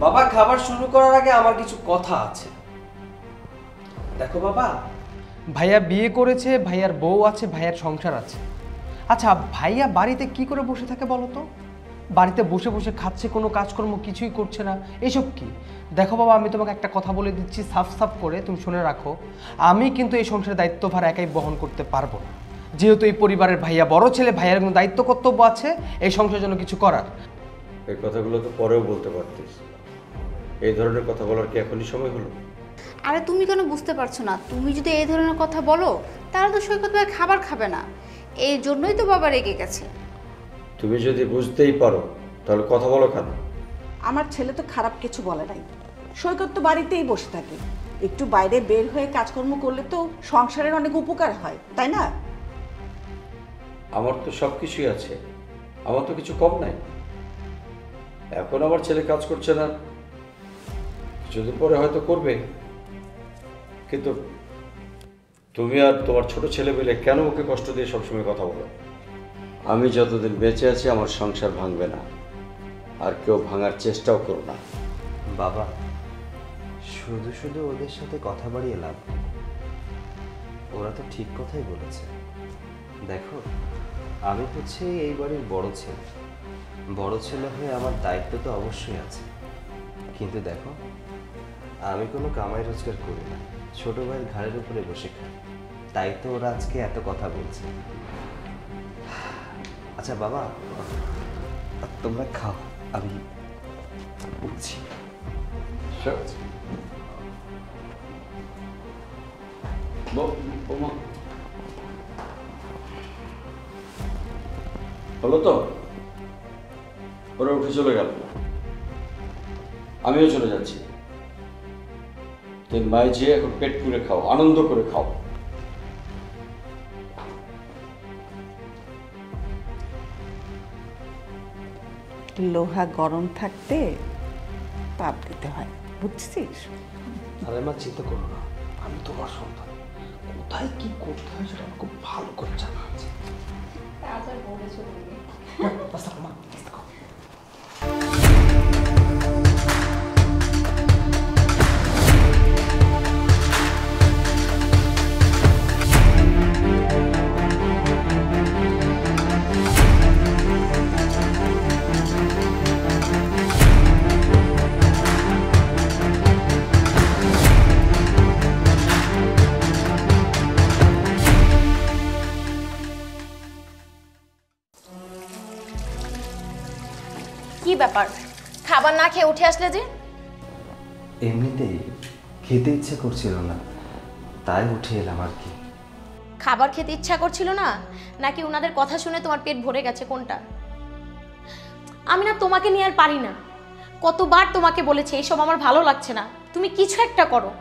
বাবা, খাবার শুরু করার আগে আমার কিছু কথা আছে। দেখো বাবা, ভাইয়া বিয়ে করেছে, ভাইয়ার বউ আছে, ভাইয়ার সংসার আছে। আচ্ছা, ভাইয়া বাড়িতে কি করে বসে থাকে বলো তো? বাড়িতে বসে বসে খাচ্ছে, কোনো কাজকর্ম কিছুই করছে না, এসব কি? দেখো বাবা, আমি তোমাকে একটা কথা বলে দিচ্ছি সাফ সাফ করে, তুমি শুনে রাখো। আমি কিন্তু এই সংসারের দায়িত্বভার একাই বহন করতে পারবো না। যেহেতু এই পরিবারের ভাইয়া বড় ছেলে, ভাইয়ার কোনো দায়িত্ব কর্তব্য আছে এই সংসারের জন্য কিছু করার। এই কথাগুলো তো পরেও বলতে পারতিস। এই ধরনের কথা বলার কি এখনই সময় হলো? আরে তুমি কেন বুঝতে পারছো না? তুমি যদি এই ধরনের কথা বলো তাহলে তো সৈকত ভাই খাবার খাবে না। এই জন্যই তো বাবা রেগে গেছে। তুমি যদি বুঝতেই পারো তাহলে কথা বলো কেন? আমার ছেলে তো খারাপ কিছু বলে নাই। সৈকত তো বাড়িতেই বসে থাকে, একটু বাইরে বের হয়ে কাজকর্ম করলে তো সংসারের অনেক উপকার হয়, তাই না? আমার তো সব কিছুই আছে, আমার তো কিছু কম নাই। এখন আমার ছেলে কাজ করছে না, কিছুদিন পরে হয়তো করবে, কিন্তু তুমি আর তোমার ছোট ছেলে মিলে কেন ওকে কষ্ট দিয়ে সবসময় কথা বলো? আমি যতদিন বেঁচে আছি আমার সংসার ভাঙবে না, আর কেউ ভাঙার চেষ্টাও করো না। বাবা, শুধু শুধু ওদের সাথে কথা বাড়িয়ে লাভ নেই। ওরা তো ঠিক কথাই বলেছে। দেখো, আমি হচ্ছে এই বাড়ির বড় ছেলে। বড় ছেলে হয়ে আমার দায়িত্ব তো অবশ্যই আছে। কিন্তু দেখো, আমি কোনো কামাই রোজগার করি না, ছোট ভাইয়ের ঘাড়ের উপরে বসে খাই। তাই তো ওরা আজকে এত কথা বলছে। আচ্ছা বাবা, তোমরা খাও, আমি বুঝছি। হলো তো, ওরা উঠে চলে গেল, আমিও চলে যাচ্ছি। তিন ভাই যেয়ে এখন পেট পুরে খাও, আনন্দ করে খাও। লোহা গরম থাকতে তাপ দিতে হয়, বুঝছিস? আরে মা, চিন্তা করো না, আমি তোমার সন্তান। কোথায় কি করতে হয় সেটা আমার খুব ভালো করে জানা আছে। মা, কি ব্যাপার, খাবার না খেয়ে উঠে আসলে যে? এমনিতেই খেতে ইচ্ছে করছিল না, তাই উঠে এলাম আর কি। খাবার খেতে ইচ্ছা করছিল না, নাকি ওনাদের কথা শুনে তোমার পেট ভরে গেছে, কোনটা? আমি না তোমাকে নিয়ে আর পারি না। কতবার তোমাকে বলেছি এইসব আমার ভালো লাগছে না, তুমি কিছু একটা করো।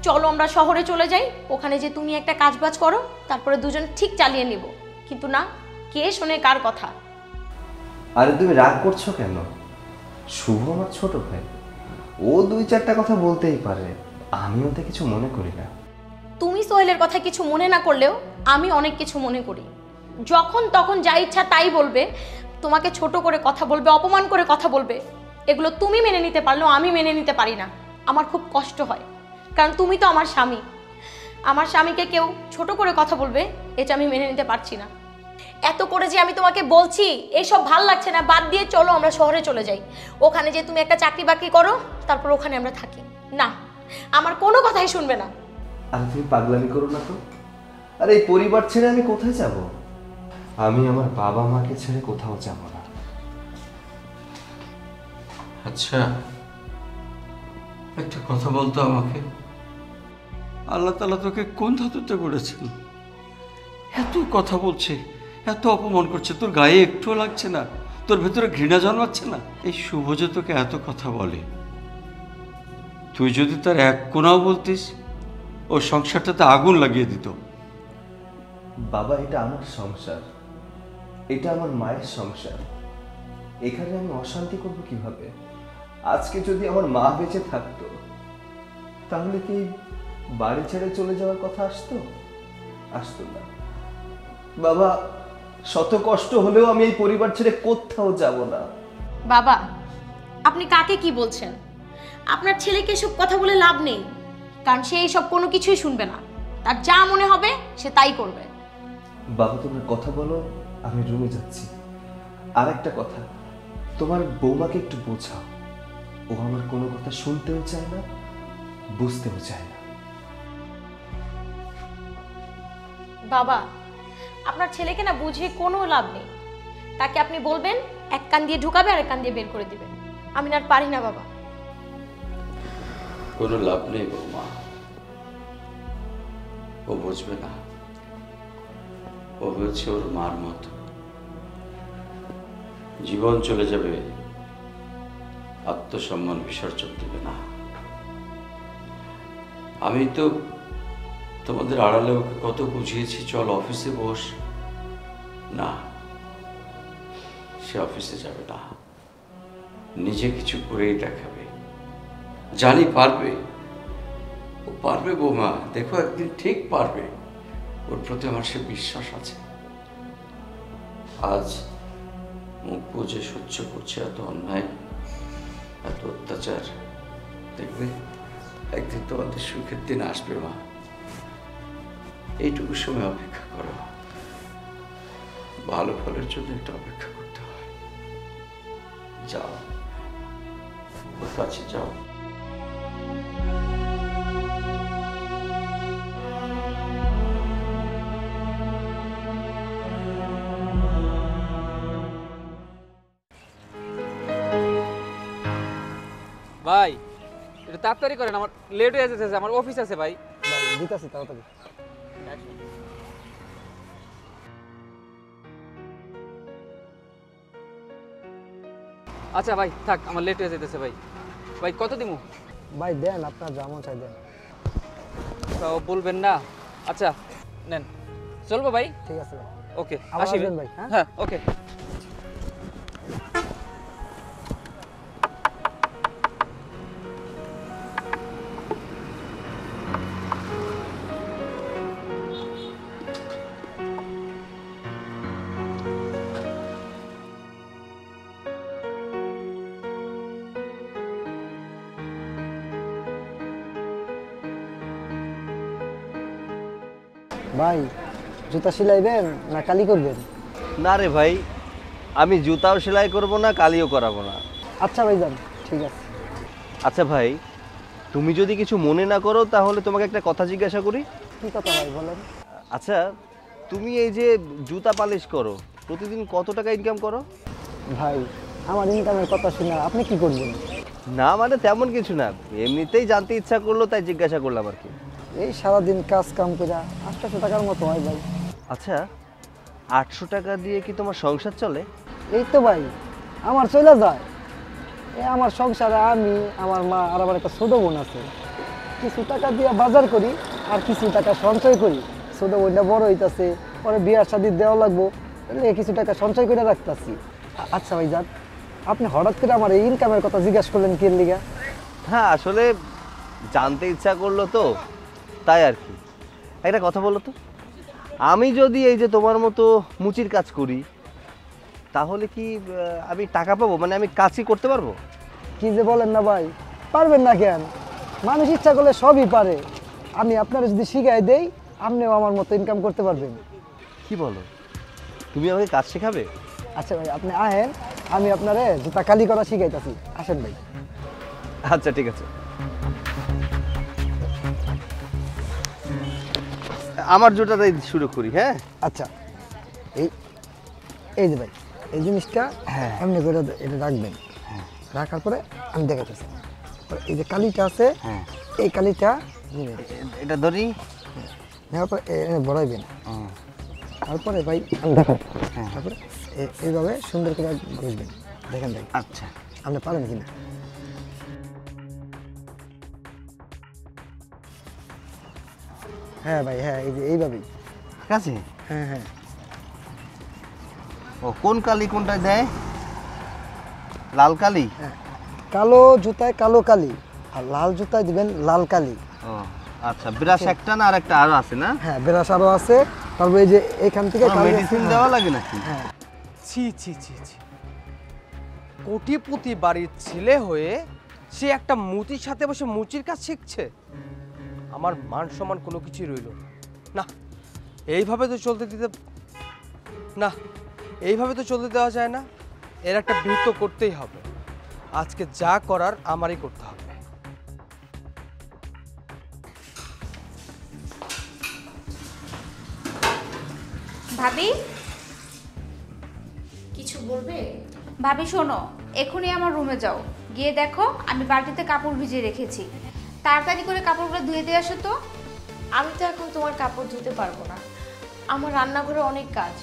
চলো আমরা শহরে চলে যাই, ওখানে যে তুমি একটা কাজবাজ করো, তারপরে দুজন ঠিক চালিয়ে নিব। কিন্তু না, কে শোনে কার কথা? আরে তুমি রাগ করছো কেন? শুভ আমার ছোট ভাই, ও দুই চারটা কথা বলতেই পারে, আমি ওতে কিছু মনে করি না। তুমি সোহেলের কথা কিছু মনে না করলেও আমি অনেক কিছু মনে করি। যখন তখন যা ইচ্ছা তাই বলবে, তোমাকে ছোট করে কথা বলবে, অপমান করে কথা বলবে। এগুলো তুমি মেনে নিতে পারলেও আমি মেনে নিতে পারি না। আমার খুব কষ্ট হয়, কারণ তুমি তো আমার স্বামী। আমার স্বামীকে কেউ ছোট করে কথা বলবে, এটা আমি মেনে নিতে পারছি না। এত করে যে আমি তোমাকে বলছি এইসব ভাল লাগছে না, বাদ দিয়ে চলো আমরা শহরে চলে যাই, ওখানে যে তুমি একটা চাকরি বাকরি করো, তারপর ওখানে আমরা থাকি। না, আমার কোনো কথাই শুনবে না। আরে তুমি পাগলামি করো না তো। আরে এই পরিবার ছেড়ে আমি কোথায় যাব? আমি আমার বাবা মাকে ছেড়ে কোথাও যাব না। আচ্ছা, একটা কথা বলতো আমাকে, আল্লাহ তাআলা তোকে কোন ধাতুতে করেছেন? এত কথা বলছে, এত অপমান করছে, তোর গায়ে একটুও লাগছে না? তোর ভেতরে ঘৃণা জন্মাচ্ছে না? এই শুভ যে তোকে এত কথা বলে, তুই যদি তার এক কোনাও বলতিস, ও সংসারটাতে আগুন লাগিয়ে দিত। বাবা, এটা আমার সংসার, এটা আমার মায়ের সংসার। এখানে আমি অশান্তি করব কিভাবে? আজকে যদি আমার মা বেঁচে থাকতো, তাহলে কি বাড়ি ছেড়ে চলে যাওয়ার কথা আসতো? আসতো না। বাবা, শত কষ্ট হলেও আমি এই পরিবার ছেড়ে কোথাও যাব না। বাবা, আপনি কাকে কি বলছেন? আপনার ছেলেকে এসব কথা বলে লাভ নেই, কারণ সে এইসব কোনো কিছুই শুনবে না। তার যা মনে হবে সে তাই করবে। বাবা তোমার কথা বলো, আমি রুমে যাচ্ছি। আর একটা কথা, তোমার বৌমাকে একটু বোঝাও, ও আমার কোনো কথা শুনতেও চায় না, বুঝতেও চায় না। বাবা, আপনার ছেলেকে না বুঝিয়ে কোনো লাভ নেই। তাকে আপনি বলবেন এক কান দিয়ে ঢুকাবে আর এক কান দিয়ে বের করে দিবেন। আমি না আর পারি না বাবা। কোনো লাভ নেই বৌমা, ও বুঝবে না। ও হয়েছে ওর মার মতো, জীবন চলে যাবে, আত্মসম্মান বিসর্জন দেবে না। আমি তো তোমাদের আড়ালে ওকে কত বুঝিয়েছি, চল অফিসে বস, না, সে অফিসে যাবে না, নিজে কিছু করেই দেখাবে। জানি পারবে, ও পারবে বৌমা, দেখো একদিন ঠিক পারবে। ওর প্রতি আমার সে বিশ্বাস আছে। আজ মুখ বুঝে সহ্য করছে এত অন্যায়, এত অত্যাচার, দেখবে একদিন তোমাদের সুখের দিন আসবে মা। এইটুকু সময় অপেক্ষা করো, ভালো ফলের জন্য একটু অপেক্ষা করতে হয়। যাও, ওর কাছে যাও। ভাই একটু তাড়াতাড়ি করেন, আমার লেট হয়ে যেতেছে, আমার অফিস আছে ভাই। দিতেছি তাড়াতাড়ি। আচ্ছা ভাই থাক, আমার লেট হয়ে যেতেছে ভাই। ভাই কত দিমু? ভাই দেন, আপনার যেমন চাই দেন। তাও বলবেন না? আচ্ছা নেন, চলবো ভাই। ঠিক আছে ভাই। ওকে, আবার আসি আসবেন ভাই, হ্যাঁ? হ্যাঁ ওকে। ভাই জুতা সেলাইবেন না কালি করবেন? না রে ভাই, আমি জুতাও সেলাই করব না, কালিও করাবো না। আচ্ছা ভাই যান, ঠিক আছে। আচ্ছা ভাই, তুমি যদি কিছু মনে না করো তাহলে তোমাকে একটা কথা জিজ্ঞাসা করি। কি কথা ভাই বলেন? আচ্ছা, তুমি এই যে জুতা পালিশ করো, প্রতিদিন কত টাকা ইনকাম করো? ভাই আমার ইনকামের কথা শুনে আপনি কি করবেন? না মানে তেমন কিছু না, এমনিতেই জানতে ইচ্ছা করলো তাই জিজ্ঞাসা করলাম আর কি। এই সারাদিন কাজ কাম করে 800 টাকার মতো হয় ভাই। আচ্ছা, 800 টাকা দিয়ে কি তোমার সংসার চলে? এই তো ভাই আমার চলে যায়। এই আমার সংসারে আমি, আমার মা আর আমার একটা ছোট বোন আছে। কিছু টাকা দিয়ে বাজার করি আর কিছু টাকা সঞ্চয় করি। ছোট বোনটা বড় হইতাছে, পরে বিয়ার শাদী দেওয়া লাগবো, এলে কিছু টাকা সঞ্চয় করে রাখতেছি। আচ্ছা ভাই যান, আপনি হঠাৎ করে আমার এই ইনকামের কথা জিজ্ঞাসা করলেন কি লিগা? হ্যাঁ আসলে জানতে ইচ্ছা করলো তো, তাই আর কি। একটা কথা বলো তো, আমি যদি এই যে তোমার মতো মুচির কাজ করি তাহলে কি আমি টাকা পাবো? মানে আমি কাজই করতে পারবো? কি যে বলেন না ভাই, পারবেন না কেন? মানুষ ইচ্ছা করলে সবই পারে। আমি আপনারা যদি শিখাই দেই, আপনিও আমার মতো ইনকাম করতে পারবেন। কি বলো, তুমি আমাকে কাজ শেখাবে? আচ্ছা ভাই আপনি আহেন, আমি আপনারে জুতা কালি করা শিখাইতেছি। আসেন ভাই। আচ্ছা ঠিক আছে, আমার জুতাটাই শুরু করি। হ্যাঁ আচ্ছা, এই এই যে ভাই এই জিনিসটা এমনি করে এটা রাখবেন। রাখার পরে আমি দেখাতেছি, এই যে কালিটা আছে, এই কালিটা নেবেন, এটা ধরি, নেওয়ার পরে বড়াইবেন। তারপরে ভাই আমি দেখাবো, তারপরে এইভাবে সুন্দর করে ঘষবেন। দেখেন ভাই, আচ্ছা আপনি পারেন কিনা? হ্যাঁ ভাই, হ্যাঁ এই যে এইভাবেই। ঠিক আছে। হ্যাঁ হ্যাঁ। ও কোন কালি কোনটা দেয়? লাল কালি? হ্যাঁ, কালো জুতায় কালো কালি, আর লাল জুতায় দিবেন লাল কালি। ও আচ্ছা, ব্রাশ একটা না আর একটা আরো আছে না? হ্যাঁ ব্রাশ আরও আছে। তারপরে এই যে এখান থেকে মেডিসিন দেওয়া লাগে নাকি? হ্যাঁ। ছি ছি ছি ছি, কোটিপতি বাড়ির ছেলে হয়ে সে একটা মুচির সাথে বসে মুচির কাজ শিখছে। আমার মান সম্মান কোনো কিছুই রইল না। এইভাবে তো চলতে দিতে না, এইভাবে তো চলতে দেওয়া যায় না। এর একটা বিহিত করতেই হবে। আজকে যা করার আমারই করতে হবে। ভাবি, কিছু বলবে? ভাবি শোনো, এখনই আমার রুমে যাও, গিয়ে দেখো আমি বালতিতে কাপড় ভিজিয়ে রেখেছি। তাড়াতাড়ি করে কাপড়গুলো ধুয়ে দিয়ে আসো তো। আমি তো এখন তোমার কাপড় ধুতে পারবো না, আমার রান্নাঘরে অনেক কাজ।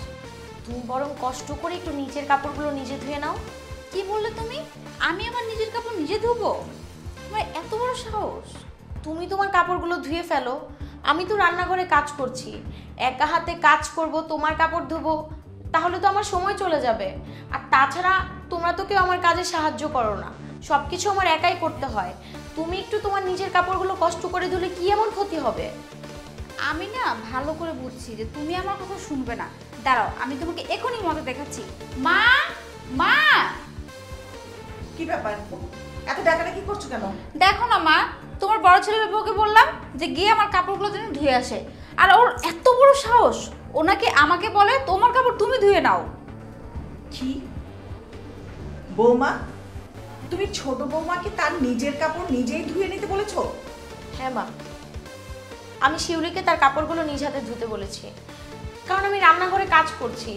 তুমি বরং কষ্ট করে একটু নিচের কাপড়গুলো নিজে ধুয়ে নাও। কি বললে তুমি? আমি আমার নিজের কাপড় নিজে ধুবো? তোমার এত বড় সাহস! তুমি তোমার কাপড়গুলো ধুয়ে ফেলো, আমি তো রান্নাঘরে কাজ করছি। একা হাতে কাজ করব, তোমার কাপড় ধুবো, তাহলে তো আমার সময় চলে যাবে। আর তাছাড়া তোমরা তো কেউ আমার কাজে সাহায্য করো না, সব কিছু আমার একাই করতে হয়। তুমি একটু তোমার নিজের কাপড়গুলো কষ্ট করে ধুলে কি এমন ক্ষতি হবে? আমি না ভালো করে বুঝছি যে তুমি আমার কথা শুনবে না। দাঁড়াও, আমি তোমাকে এখনই মজা দেখাচ্ছি। মা, মা! কি ব্যাপার, এত ডাকাডাকি করছো কেন? দেখো না মা, তোমার বড় ছেলের বউকে বললাম যে গিয়ে আমার কাপড়গুলো যেন ধুয়ে আসে, আর ওর এত বড় সাহস, ও নাকি আমাকে বলে তোমার কাপড় তুমি ধুয়ে নাও। কি বৌমা, তুমি ছোট বৌমাকে তার নিজের কাপড় নিজেই ধুয়ে নিতে বলেছো? হ্যাঁ মা, আমি শিউলিকে তার কাপড়গুলো নিজ হাতে ধুতে বলেছি, কারণ আমি রান্নাঘরে কাজ করছি,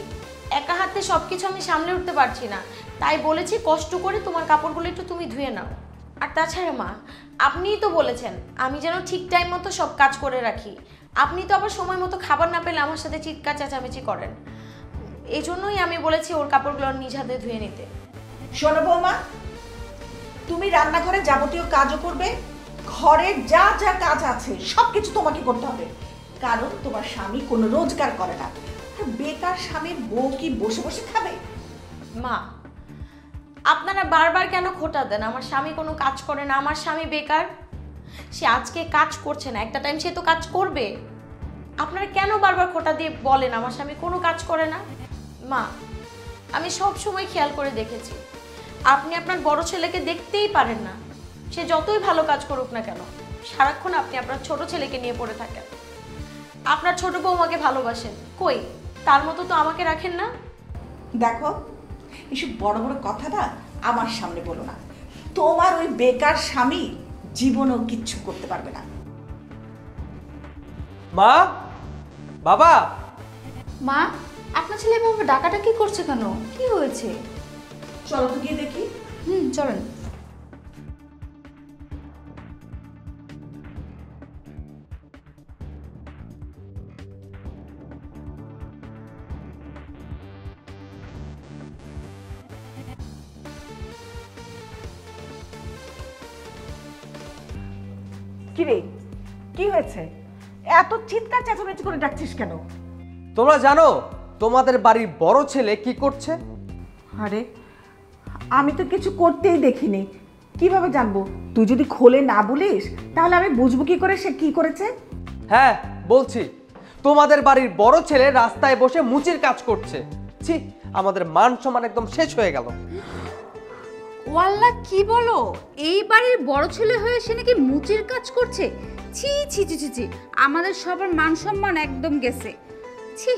একা হাতে সব কিছু আমি সামলে উঠতে পারছি না। তাই বলেছি কষ্ট করে তোমার কাপড়গুলো একটু তুমি ধুয়ে নাও। আর তাছাড়া মা, আপনিই তো বলেছেন আমি যেন ঠিক টাইম মতো সব কাজ করে রাখি। আপনি তো আবার সময় মতো খাবার না পেলে আমার সাথে চিৎকার চেঁচামেচি করেন। এই জন্যই আমি বলেছি ওর কাপড়গুলো নিজ হাতে ধুয়ে নিতে। শোনো বৌমা, তুমি রান্নাঘরে যাবতীয় কাজও করবে, ঘরের যা যা কাজ আছে সবকিছু তোমাকে করতে হবে, কারণ তোমার স্বামী কোনো রোজগার করে না। আর বেকার স্বামীর বউ কি বসে বসে খাবে? মা, আপনারা বারবার কেন খোঁটা দেন? আমার স্বামী কোনো কাজ করে না, আমার স্বামী বেকার। সে আজকে কাজ করছে না, একটা টাইম সে তো কাজ করবে। আপনারা কেন বারবার খোঁটা দিয়ে বলেন আমার স্বামী কোনো কাজ করে না? মা, আমি সব সময় খেয়াল করে দেখেছি, আপনি আপনার বড় ছেলেকে দেখতেই পারেন না। সে যতই ভালো কাজ করুক না কেন, সারাক্ষণ আপনি আপনার ছোট ছেলেকে নিয়ে পড়ে থাকেন। আপনার ছোট বৌমাকে ভালোবাসেন, কই তার মতো তো আমাকে রাখেন না। দেখো, এসব বড় বড় কথা না আমার সামনে বলো না। তোমার ওই বেকার স্বামী জীবনেও কিচ্ছু করতে পারবে না। মা, বাবা! মা, আপনার ছেলে এভাবে ডাকাডাকি করছে কেন? কি হয়েছে? চলো তো গিয়ে দেখি। চলেন। কিরে, কি হয়েছে? এত চিৎকার চেঁচামেচি করে ডাকছিস কেন? তোমরা জানো তোমাদের বাড়ির বড় ছেলে কি করছে? আরে, আমি তো কিছু করতেই দেখিনি, কিভাবে জানবো? তুই যদি খোলে না বলিস তাহলে আমি বুঝবো কি করে সে কি করেছে? হ্যাঁ বলছি, তোমাদের বাড়ির বড় ছেলে রাস্তায় বসে মুচির কাজ করছে। ছি, আমাদের মান সম্মান একদম শেষ হয়ে গেল। ওয়াল্লাহ, কি বলো? এই বাড়ির বড় ছেলে হয়ে সে নাকি মুচির কাজ করছে? ছি ছি ছি ছি ছি, আমাদের সবার মান সম্মান একদম গেছে। ছি,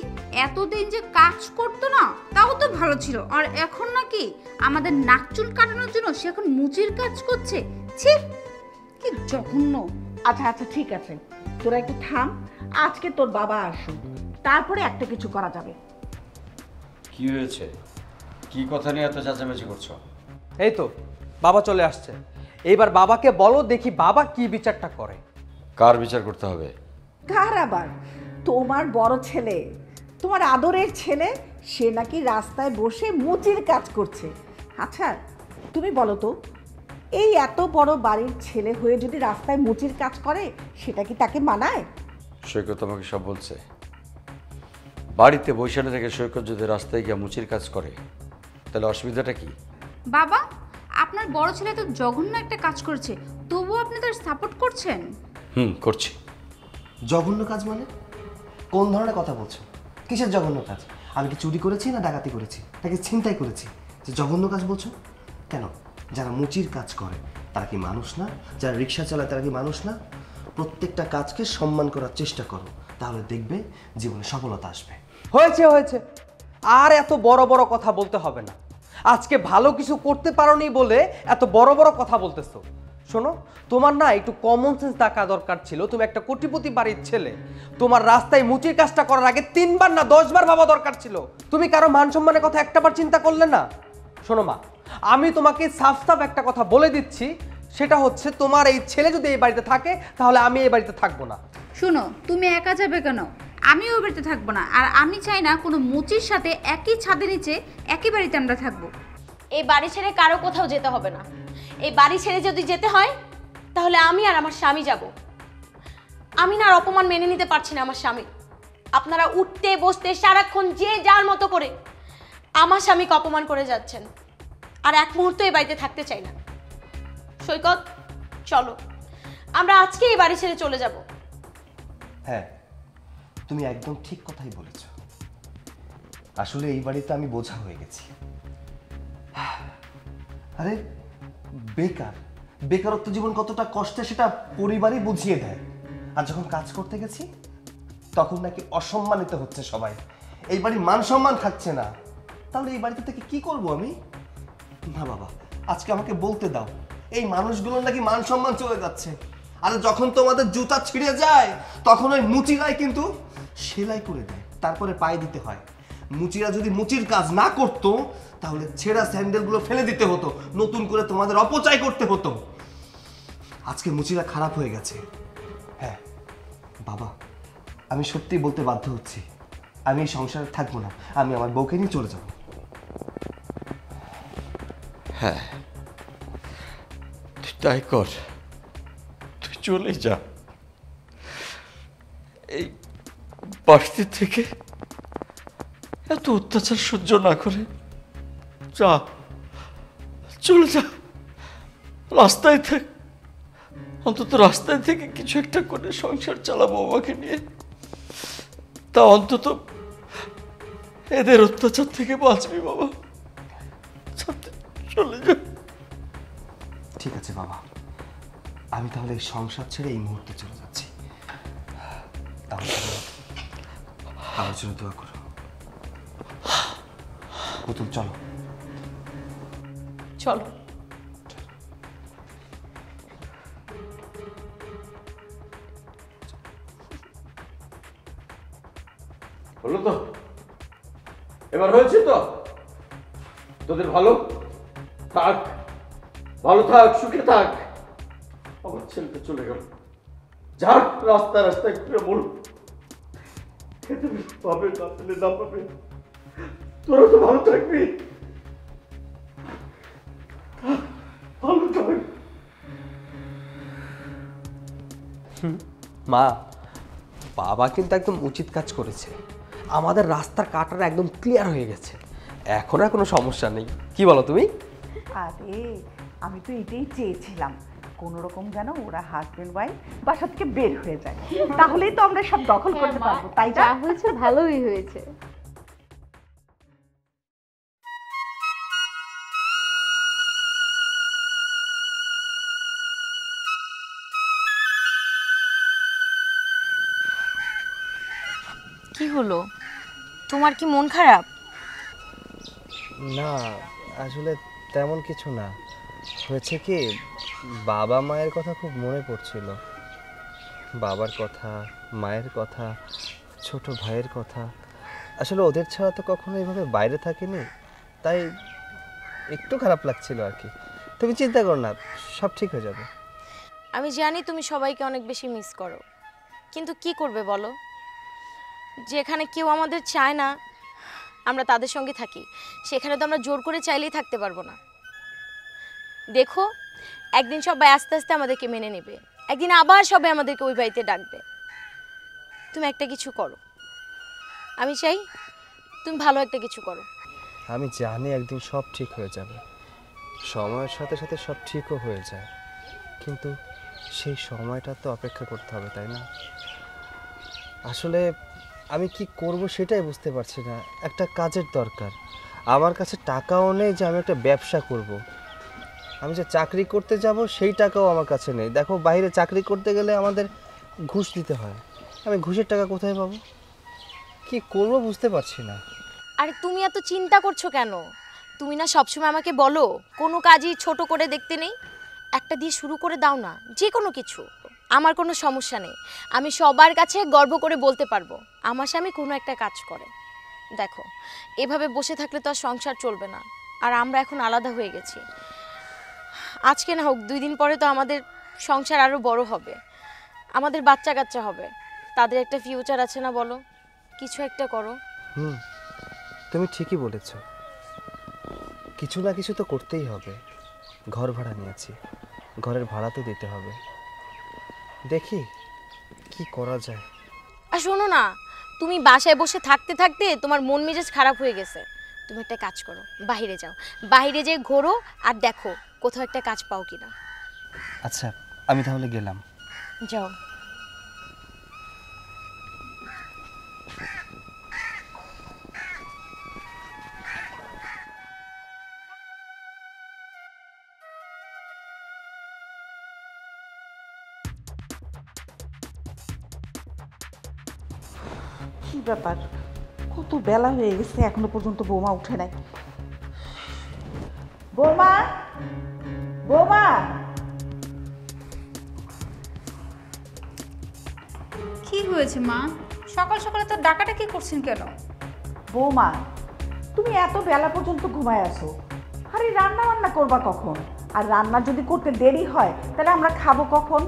এতদিন যে কাজ করতো না তাও তো ভালো ছিল, আর এখন নাকি আমাদের নাক চুল কাটানোর জন্য সে এখন মুচির কাজ করছে। ছি, কি জঘন্য! আচ্ছা আচ্ছা, ঠিক আছে, তোরা একটু থাম, আজকে তোর বাবা আসুক, তারপরে একটা কিছু করা যাবে। কি হয়েছে? কি কথা নিয়ে এত চেঁচামেচি করছো? এই তো বাবা চলে আসছে, এইবার বাবাকে বলো দেখি বাবা কি বিচারটা করে। কার বিচার করতে হবে? কার আবার? তোমার বড় ছেলে, তোমার আদরের ছেলে, সে নাকি রাস্তায় বসে মুচির কাজ করছে। আচ্ছা তুমি বলো তো, এই এত বড় বাড়ির ছেলে হয়ে যদি রাস্তায় মুচির কাজ করে সেটা কি তাকে মানায়? সৈকত আমাকে সব বলছে। বাড়িতে বৈশালে থেকে সৈকত যদি রাস্তায় গিয়ে মুচির কাজ করে তাহলে অসুবিধাটা কি? বাবা, আপনার বড় ছেলে তো জঘন্য একটা কাজ করছে, তবুও আপনি তার সাপোর্ট করছেন? করছি। জঘন্য কাজ মানে? কোন ধরনের কথা বলছো? কিসের জঘন্য কাজ? আমি কি চুরি করেছি না ডাকাতি করেছি নাকি ছিনতাই করেছি যে জঘন্য কাজ বলছো? কেন, যারা মুচির কাজ করে তারা কি মানুষ না? যারা রিক্সা চালায় তারা কি মানুষ না? প্রত্যেকটা কাজকে সম্মান করার চেষ্টা করো, তাহলে দেখবে জীবনে সফলতা আসবে। হয়েছে হয়েছে, আর এত বড় বড় কথা বলতে হবে না। আজকে ভালো কিছু করতে পারোনি বলে এত বড় বড় কথা বলতেছো। শোনো, তোমার না একটু কমন সেন্স থাকা দরকার ছিল। তুমি একটা কোটিপতি বাড়ির ছেলে, তোমার রাস্তায় মুচির কাজটা করার আগে 3 বার না 10 বার ভাবা দরকার ছিল। তুমি কারো মান সম্মানের কথা একটাবার চিন্তা করলে না? শোনো মা, আমি তোমাকে সাফ সাফ একটা কথা বলে দিচ্ছি, সেটা হচ্ছে তোমার এই ছেলে যদি এই বাড়িতে থাকে তাহলে আমি এই বাড়িতে থাকবো না। শুনো, তুমি একা যাবে কেন? আমিও ওই বাড়িতে থাকবো না। আর আমি চাই না কোনো মুচির সাথে একই ছাদের নিচে একই বাড়িতে আমরা থাকবো। এই বাড়ি ছেড়ে কারো কোথাও যেতে হবে না। এই বাড়ি ছেড়ে যদি যেতে হয় তাহলে আমি আর আমার স্বামী যাব। আমি না আর অপমান মেনে নিতে পারছি না আমার স্বামী। আপনারা উঠতে বসতে সারাক্ষণ যে যার মতো করে আমার স্বামীকে অপমান করে যাচ্ছেন, আর এক মুহূর্ত এই বাড়িতে থাকতে চাই না। সৈকত, চলো আমরা আজকে এই বাড়ি ছেড়ে চলে যাব। হ্যাঁ, তুমি একদম ঠিক কথাই বলেছ। আসলে এই বাড়িতে আমি বোঝা হয়ে গেছি। আরে বেকারত্ব জীবন কতটা কষ্টে সেটা পরিবারই বুঝিয়ে দেয়। আর যখন কাজ করতে গেছি তখন নাকি অসম্মানিত হচ্ছে সবাই, এই বাড়ির মান সম্মান থাকছে না। তাহলে এই বাড়িতে থেকে কি করব আমি? না বাবা, আজকে আমাকে বলতে দাও, এই মানুষগুলোর নাকি মান সম্মান চলে যাচ্ছে। আর যখন তোমাদের জুতা ছিঁড়ে যায় তখন ওই মুচিরাই কিন্তু সেলাই করে দেয়, তারপরে পায়ে দিতে হয়। মুচিরা যদি মুচির কাজ না করতো তাহলে ছেঁড়া স্যান্ডেলগুলো ফেলে দিতে হতো, নতুন করে তোমাদের অপচয় করতে হতো। আজকে মুচিরা খারাপ হয়ে গেছে। হ্যাঁ বাবা, আমি সত্যি বলতে বাধ্য হচ্ছি, আমি এই সংসারে থাকবো না, আমি আমার বউকে নিয়ে চলে যাব। হ্যাঁ, তুই তাই কর, তুই চলে যা। এই বাড়িতে থেকে এত অত্যাচার সহ্য না করে যা, চলে যা, রাস্তায় থাক। অন্তত রাস্তায় থেকে কিছু একটা করে সংসার চালাবো আমাকে নিয়ে, তা অন্তত এদের অত্যাচার থেকে বাঁচবি বাবা। চলে যা। ঠিক আছে বাবা, আমি তাহলে এই সংসার ছেড়ে এই মুহূর্তে চলে যাচ্ছি। আমার জন্য দোয়া করো। পুতুল চলো। চলো। হলো তো, এবার হয়েছে তো? তোদের ভালো থাক, ভালো থাক, সুখে থাক। আমার ছেলেটা চলে গেল, যাক রাস্তায় রাস্তায় ঘুরে বল, খেতে পাবে না পেলে না পাবে, তোরা তো ভালো থাকবি, ভালো থাক। মা, বাবা কিন্তু একদম উচিত কাজ করেছে। আমাদের রাস্তার কাটাটা একদম ক্লিয়ার হয়ে গেছে, এখন আর কোনো সমস্যা নেই। কি বলো তুমি? আরে আমি তো এটাই চেয়েছিলাম, কোনো রকম যেন ওরা হাজবেন্ড ওয়াইফ বাসা থেকে বের হয়ে যায়, তাহলেই তো আমরা সব দখল করতে পারবো, তাই না? হয়েছে ভালোই হয়েছে। কি হলো, তোমার কি মন খারাপ? না, আসলে তেমন কিছু না। হয়েছে কি, বাবা মায়ের কথা খুব মনে পড়ছিল। বাবার কথা, মায়ের কথা, ছোট ভাইয়ের কথা। আসলে ওদের ছাড়া তো কখনো এইভাবে বাইরে থাকিনি, তাই একটু খারাপ লাগছিল আর কি। তুমি চিন্তা করো না, সব ঠিক হয়ে যাবে। আমি জানি তুমি সবাইকে অনেক বেশি মিস করো, কিন্তু কি করবে বলো, যেখানে কেউ আমাদের চায় না আমরা তাদের সঙ্গে থাকি, সেখানে তো আমরা জোর করে চাইলেই থাকতে পারবো না। দেখো, একদিন সবাই আস্তে আস্তে আমাদেরকে মেনে নেবে, একদিন আবার সবাই আমাদেরকে ওই বাড়িতে ডাকবে। তুমি একটা কিছু করো, আমি চাই তুমি ভালো একটা কিছু করো। আমি জানি একদিন সব ঠিক হয়ে যাবে, সময়ের সাথে সাথে সব ঠিকও হয়ে যায়, কিন্তু সেই সময়টা তো অপেক্ষা করতে হবে, তাই না? আসলে আমি কি করব সেটাই বুঝতে পারছি না। একটা কাজের দরকার, আমার কাছে টাকাও নেই যে আমি একটা ব্যবসা করব। আমি যে চাকরি করতে যাব সেই টাকাও আমার কাছে নেই। দেখো, বাইরে চাকরি করতে গেলে আমাদের ঘুষ দিতে হয়। আমি ঘুষের টাকা কোথায় পাবো? কি করবো বুঝতে পারছি না। আরে তুমি এত চিন্তা করছো কেন? তুমি না সবসময় আমাকে বলো কোনো কাজই ছোট করে দেখতে নেই, একটা দিয়ে শুরু করে দাও না, যে কোনো কিছু। আমার কোনো সমস্যা নেই, আমি সবার কাছে গর্ব করে বলতে পারবো আমার স্বামী কোনো একটা কাজ করে। দেখো, এভাবে বসে থাকলে তো আর সংসার চলবে না, আর আমরা এখন আলাদা হয়ে গেছি। আজকে না হোক 2 দিন পরে তো আমাদের সংসার আরও বড় হবে, আমাদের বাচ্চা কাচ্চা হবে, তাদের একটা ফিউচার আছে না? বলো, কিছু একটা করো। তুমি ঠিকই বলেছ, কিছু না কিছু তো করতেই হবে। ঘর ভাড়া নিয়েছি, ঘরের ভাড়া তো দিতে হবে। দেখি কি করা যায়। আর শোনো না, তুমি বাসায় বসে থাকতে থাকতে তোমার মন মেজাজ খারাপ হয়ে গেছে। তুমি একটা কাজ করো, বাইরে যাও, বাইরে যেয়ে ঘোরো আর দেখো কোথাও একটা কাজ পাও কিনা। আচ্ছা, আমি তাহলে গেলাম। যাও। কি ব্যাপার, কত বেলা হয়ে গেছে এখনো পর্যন্ত বৌমা উঠে নাই। বৌমা, বৌমা, কি হয়েছে মা? সকাল সকালে তো ডাকাডাকি করছেন কেন? বৌমা, তুমি এত বেলা পর্যন্ত ঘুমায় আসো। আরে রান্না বান্না করবা কখন? আর রান্না যদি করতে দেরি হয় তাহলে আমরা খাবো কখন?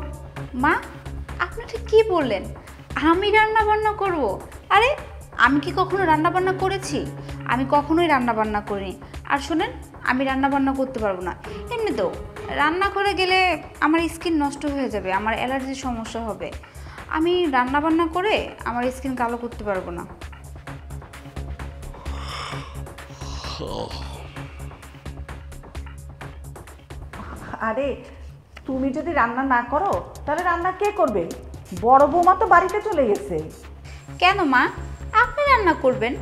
মা, আপনি ঠিক কি বললেন? আমি রান্না বান্না করব? আরে আমি কি কখনো রান্না বান্না করেছি? আমি কখনোই রান্না বান্না করিনি। আর শোনেন, আমি রান্না বান্না করতে পারবো না। এমনিতেও রান্না করে গেলে আমার স্কিন নষ্ট হয়ে যাবে, আমার অ্যালার্জির সমস্যা হবে। আমি রান্না বান্না করে আমার স্কিন কালো করতে পারবো না। আরে তুমি যদি রান্না না করো তাহলে রান্না কে করবে? বড় বৌমা তো বাড়িতে চলে গেছে। কেন মা, আপনি রান্না করবেন?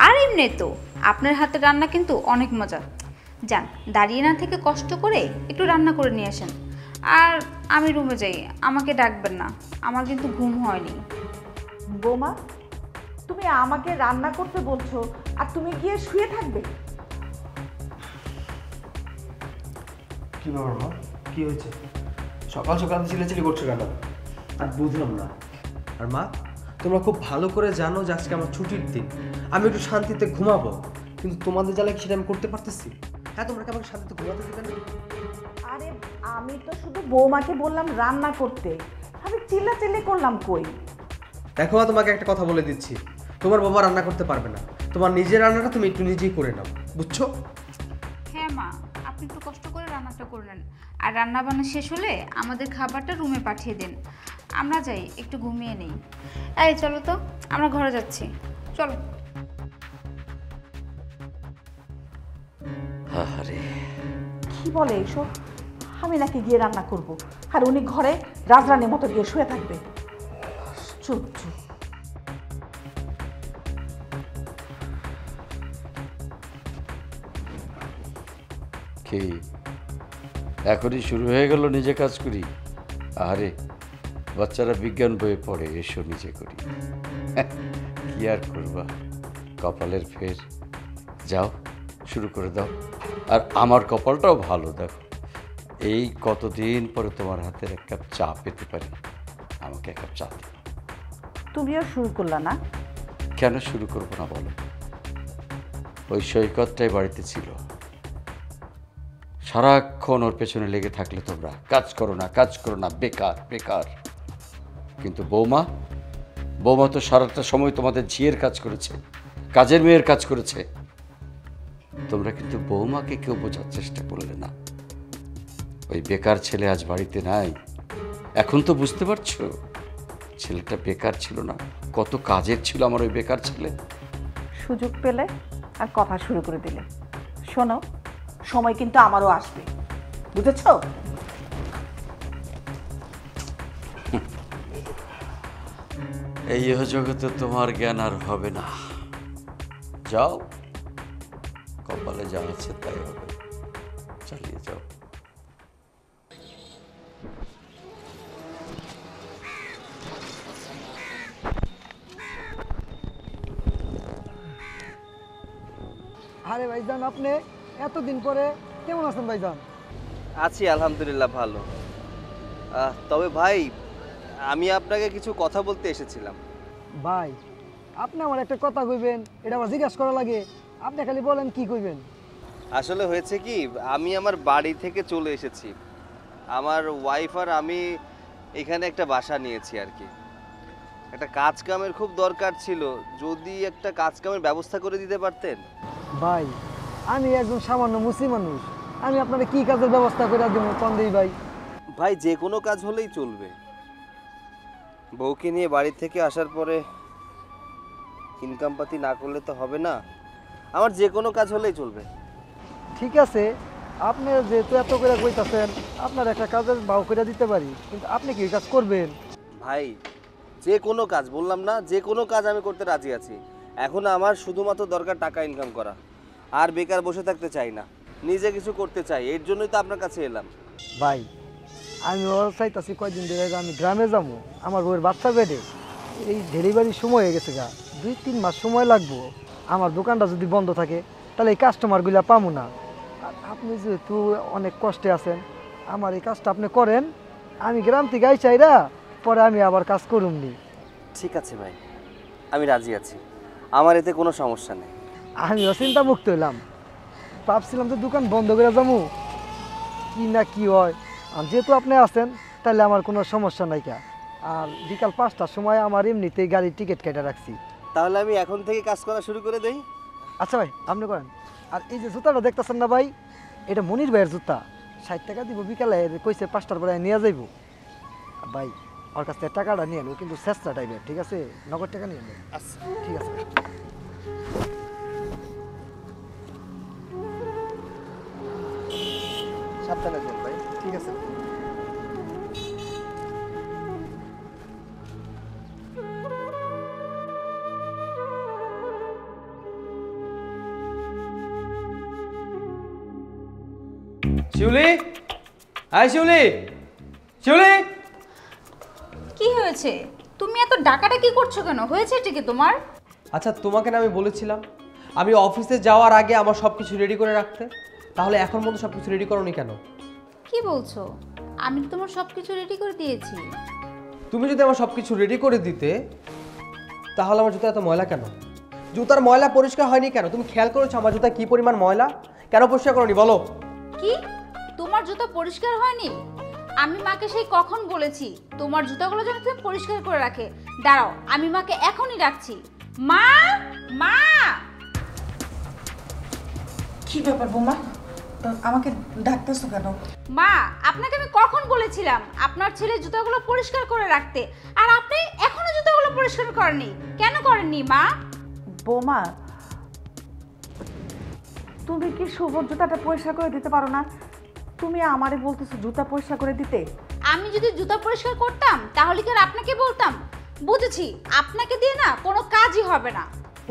আর এমনি তো আপনার হাতের রান্না কিন্তু অনেক মজা। যান, দাঁড়িয়ে না থেকে কষ্ট করে একটু রান্না করে নিয়ে আসেন। আর আমি রুমে যাই, আমাকে ডাকবেন না, আমার কিন্তু ঘুম হয়নি। বৌমা, তুমি আমাকে রান্না করতে বলছো আর তুমি গিয়ে শুয়ে থাকবে? কি ব্যাপার মা, কি হয়েছে? সকাল সকাল চিল্লাচিল্লি করছো কেন? আর বুঝলাম না। আর মা, তোমরা খুব ভালো করে জানো যে আজকে আমার ছুটির দিন, আমি একটু শান্তিতে ঘুমাবো, কিন্তু তোমাদের জ্বালায় সেটা আমি করতে পারতেছি? হ্যাঁ, তোমরা কি আমাকে শান্তিতে ঘুমাতে দেবে না? আরে আমি তো শুধু বৌমাকে বললাম রান্না করতে, আমি চিল্লাচিল্লি করলাম কই? দেখো মা, তোমাকে একটা কথা বলে দিচ্ছি, তোমার বাবা রান্না করতে পারবে না। তোমার নিজের রান্নাটা তুমি একটু নিজেই করে নাও, বুঝছো? হ্যাঁ মা, আপনি একটু কষ্ট করে রান্নাটা করে নেন, আর রান্না বান্না শেষ হলে আমাদের খাবারটা রুমে পাঠিয়ে দিন। আমরা যাই, একটু ঘুমিয়ে নেই। এই চলো তো, আমরা ঘরে যাচ্ছি, চলো। কি বলে এসব? আমি নাকি গিয়ে রান্না করব, আর উনি ঘরে রাজরানীর মতো গিয়ে শুয়ে থাকবে? চুপ চুপ। কি এখনই শুরু হয়ে গেল নিজে কাজ করি? আরে বাচ্চারা বিজ্ঞান বইয়ে পড়ে, এসো নিজে করি। কি আর করবা, কপালের ফের। যাও, শুরু করে দাও। আর আমার কপালটাও ভালো, দেখো এই কতদিন পরে তোমার হাতের এক কাপ চা পেতে পারি। আমাকে এক কাপ চা দিও। তুমিও শুরু করলা না? কেন শুরু করবো না বলো? ওই সৈকতটাই বাড়িতে ছিল, সারাক্ষণ ওর পেছনে লেগে থাকলে তোমরা কাজ করো না, কাজ করো না, বেকার বেকার। কিন্তু বৌমা, বৌমা তো সারাটা সময় তোমাদের ঝিয়ের কাজ করেছে, কাজের মেয়ের কাজ করেছে। তোমরা কিন্তু বৌমাকে কেউ বোঝার চেষ্টা করলে না। ওই বেকার ছেলে আজ বাড়িতে নাই, এখন তো বুঝতে পারছো ছেলেটা বেকার ছিল না, কত কাজের ছিল আমার ওই বেকার ছেলে। সুযোগ পেলে আর কথা শুরু করে দিলে। শোনো, সময় কিন্তু আমারও আসবে, বুঝেছো? এই জগতে তোমার জ্ঞান আর হবে না। যাও, কপালে যা আছে তাই হবে, চালিয়ে যাও। আরে ভাইজান, আপনি এতদিন পরে কেমন আছেন ভাইজান? আছি আলহামদুলিল্লাহ ভালো। তবে ভাই, আমি আপনাকে কিছু কথা বলতে এসেছিলাম। ভাই, আপনি আমার একটা কথা কইবেন, এটা আমার জিজ্ঞাসা করা লাগে, আপনি খালি বলেন কি কইবেন। আসলে হয়েছে কি, আমি আমার বাড়ি থেকে চলে এসেছি। আমার ওয়াইফ আর আমি এখানে একটা বাসা নিয়েছি আর কি। একটা কাজ কামের খুব দরকার ছিল, যদি একটা কাজ কামের ব্যবস্থা করে দিতে পারতেন। ভাই, আমি একজন সামান্য মুসি মানুষ, আমি আপনার কি কাজের ব্যবস্থা করে দেব কোন দেই ভাই? ভাই, যে কোনো কাজ হলেই চলবে। বউকে নিয়ে বাড়ি থেকে আসার পরে ইনকাম পাতি না করলে তো হবে না। আমার যে কোনো কাজ হলেই চলবে। ঠিক আছে, আপনি যেহেতু এত করে কইতাছেন, আপনার একটা কাজের বাউ করে দিতে পারি, কিন্তু আপনি কি কাজ করবেন? ভাই, যে কোনো কাজ, বললাম না, যে কোনো কাজ আমি করতে রাজি আছি। এখন আমার শুধুমাত্র দরকার টাকা ইনকাম করা। আর বেকার বসে থাকতে চাই না, নিজে কিছু করতে চাই। এর জন্যই তো আপনার কাছে এলাম। ভাই, আমি চাইতাছি কয়দিন ধরে আমি গ্রামে যাবো, আমার বউয়ের বাচ্চা বেডে। এই ডেলিভারির সময় হয়ে গেছে গা, 2-3 মাস সময় লাগবো। আমার দোকানটা যদি বন্ধ থাকে তাহলে এই কাস্টমারগুলা পাবো না। আর আপনি যেহেতু অনেক কষ্টে আছেন, আমার এই কাজটা আপনি করেন, আমি গ্রাম থেকে চাইরা পরে আমি আবার কাজ করুমনি। ঠিক আছে ভাই, আমি রাজি আছি, আমার এতে কোনো সমস্যা নেই। আমিও চিন্তা মুক্ত হইলাম, ভাবছিলাম যে দোকান বন্ধ করে যাবো, কি না কি হয়। আর যেহেতু আপনি আছেন তাহলে আমার কোনো সমস্যা নাই কা। আর বিকাল 5টার সময় আমার এমনিতেই গাড়ির টিকিট কেটে রাখছি। তাহলে আমি এখন থেকে কাজ করা শুরু করে দেই। আচ্ছা ভাই, আপনি করেন। আর এই যে জুতাটা দেখতেছেন না ভাই, এটা মনির ভাইয়ের জুতা, 60 টাকা দিব বিকালে, কইছে 5টার পরে নিয়ে যাইব। ভাই, ওর কাছ থেকে টাকাটা নিয়ে নেব, কিন্তু চেষ্টা টাইপের, ঠিক আছে? নগদ টাকা নিয়ে নেব। আচ্ছা, ঠিক আছে। সাবধানে যান ভাই। ঠিক আছে। শিউলি, হাই শিউলি, শিউলি। কি হয়েছে? তুমি এত ডাকাডাকি করছো কেন? হয়েছে ঠিকই তোমার? আচ্ছা, তোমাকে না আমি বলেছিলাম আমি অফিসে যাওয়ার আগে আমার সব কিছু রেডি করে রাখতে, তাহলে এখন মতো সব কিছু রেডি করোনি কেন? কি বলছো? আমি তো তোমার সব কিছু রেডি করে দিয়েছি। তুমি যদি আমার সব কিছু রেডি করে দিতে, তাহলে আমার জুতা এত ময়লা কেন? জুতার ময়লা পরিষ্কার হয়নি কেন? তুমি খেয়াল করেছো আমার জুতা কি পরিমাণ ময়লা? কেন পরিষ্কার করোনি বলো? কি? তোমার জুতা পরিষ্কার হয়নি? আমি মাকে সেই কখন বলেছি তোমার জুতাগুলো যেন তুমি পরিষ্কার করে রাখে। দাঁড়াও, আমি মাকে এখনই ডাকছি। মা, মা! কি ব্যাপার বৌমা, আমাকে ডাকতেছো কেন? মা, আপনাকে আমি কখন বলেছিলাম আপনার ছেলে জুতাগুলো পরিষ্কার করে রাখতে, আর আপনি এখনো জুতাগুলো পরিষ্কার করেননি। কেন করেননি মা? বৌমা, তুমি কি শুভর জুতাটা পরিষ্কার করে দিতে পারো না? তুমি আমারে বলতেছো জুতা পরিষ্কার করে দিতে? আমি যদি জুতা পরিষ্কার করতাম তাহলে কি আর আপনাকে বলতাম? বুঝেছি, আপনাকে দিয়ে না কোনো কাজই হবে না।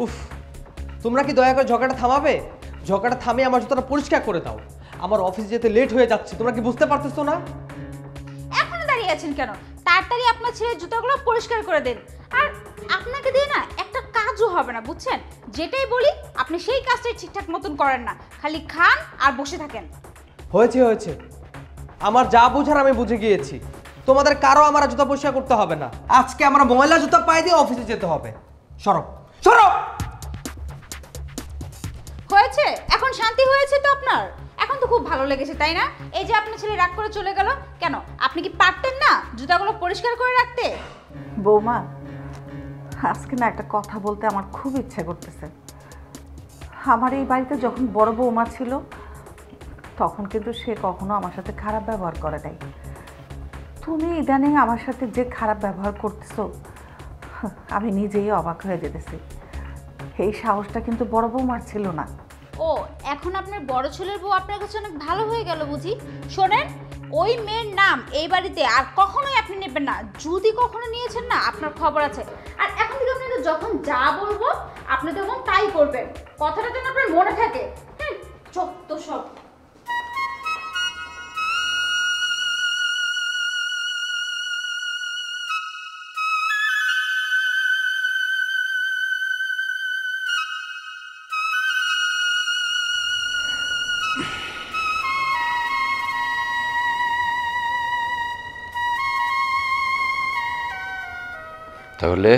উফ, তোমরা কি দয়া করে ঝগড়াটা থামাবে? ঝগড়াটা থামিয়ে আমার জুতাটা পরিষ্কার করে দাও। আমার অফিসে যেতে লেট হয়ে যাচ্ছে, তোমরা কি বুঝতে পারতেছো না? এখনো দাঁড়িয়ে আছেন কেন? তাড়াতাড়ি আপনার ছেলের জুতাগুলো পরিষ্কার করে দেন। আর আপনাকে দিয়ে না একটা কাজও হবে না, বুঝছেন? যেটাই বলি আপনি সেই কাজটাই ঠিকঠাক মতন করেন না, খালি খান আর বসে থাকেন। হয়েছে হয়েছে, আমার যা বোঝার আমি বুঝে গিয়েছি। তোমাদের কারো আমার জুতা পরিষ্কার করতে হবে না। আজকে আমরা ময়লা জুতা পায়ে দিয়ে অফিসে যেতে হবে। সরো সরো। হয়েছে? এখন শান্তি হয়েছে তো আপনার? এখন তো খুব ভালো লেগেছে, তাই না? এই যে আপনার ছেলে রাগ করে চলে গেল কেন? আপনি কি পারতেন না জুতাগুলো পরিষ্কার করে রাখতে? বৌমা, আজকে না একটা কথা বলতে আমার খুব ইচ্ছা করতেছে। আমার এই বাড়িতে যখন বড় বৌমা ছিল তখন কিন্তু সে কখনো আমার সাথে খারাপ ব্যবহার করে নাই। তুমি ইদানিং আমার সাথে যে খারাপ ব্যবহার করতেছো, আমি নিজেই অবাক হয়ে যেতেছি। এই সাহসটা কিন্তু বড় বৌমার ছিল না। ও, এখন আপনার বড় ছেলের বউ আপনার কাছে অনেক ভালো হয়ে গেল বুঝি? শোনেন, ওই মেয়ের নাম এই বাড়িতে আর কখনোই আপনি নেবেন না। যদি কখনো নিয়েছেন না, আপনার খবর আছে। আর এখন থেকে আপনাকে যখন যা বলবো আপনি তখন তাই করবেন। কথাটা যেন আপনার মনে থাকে। যত সব। তাহলে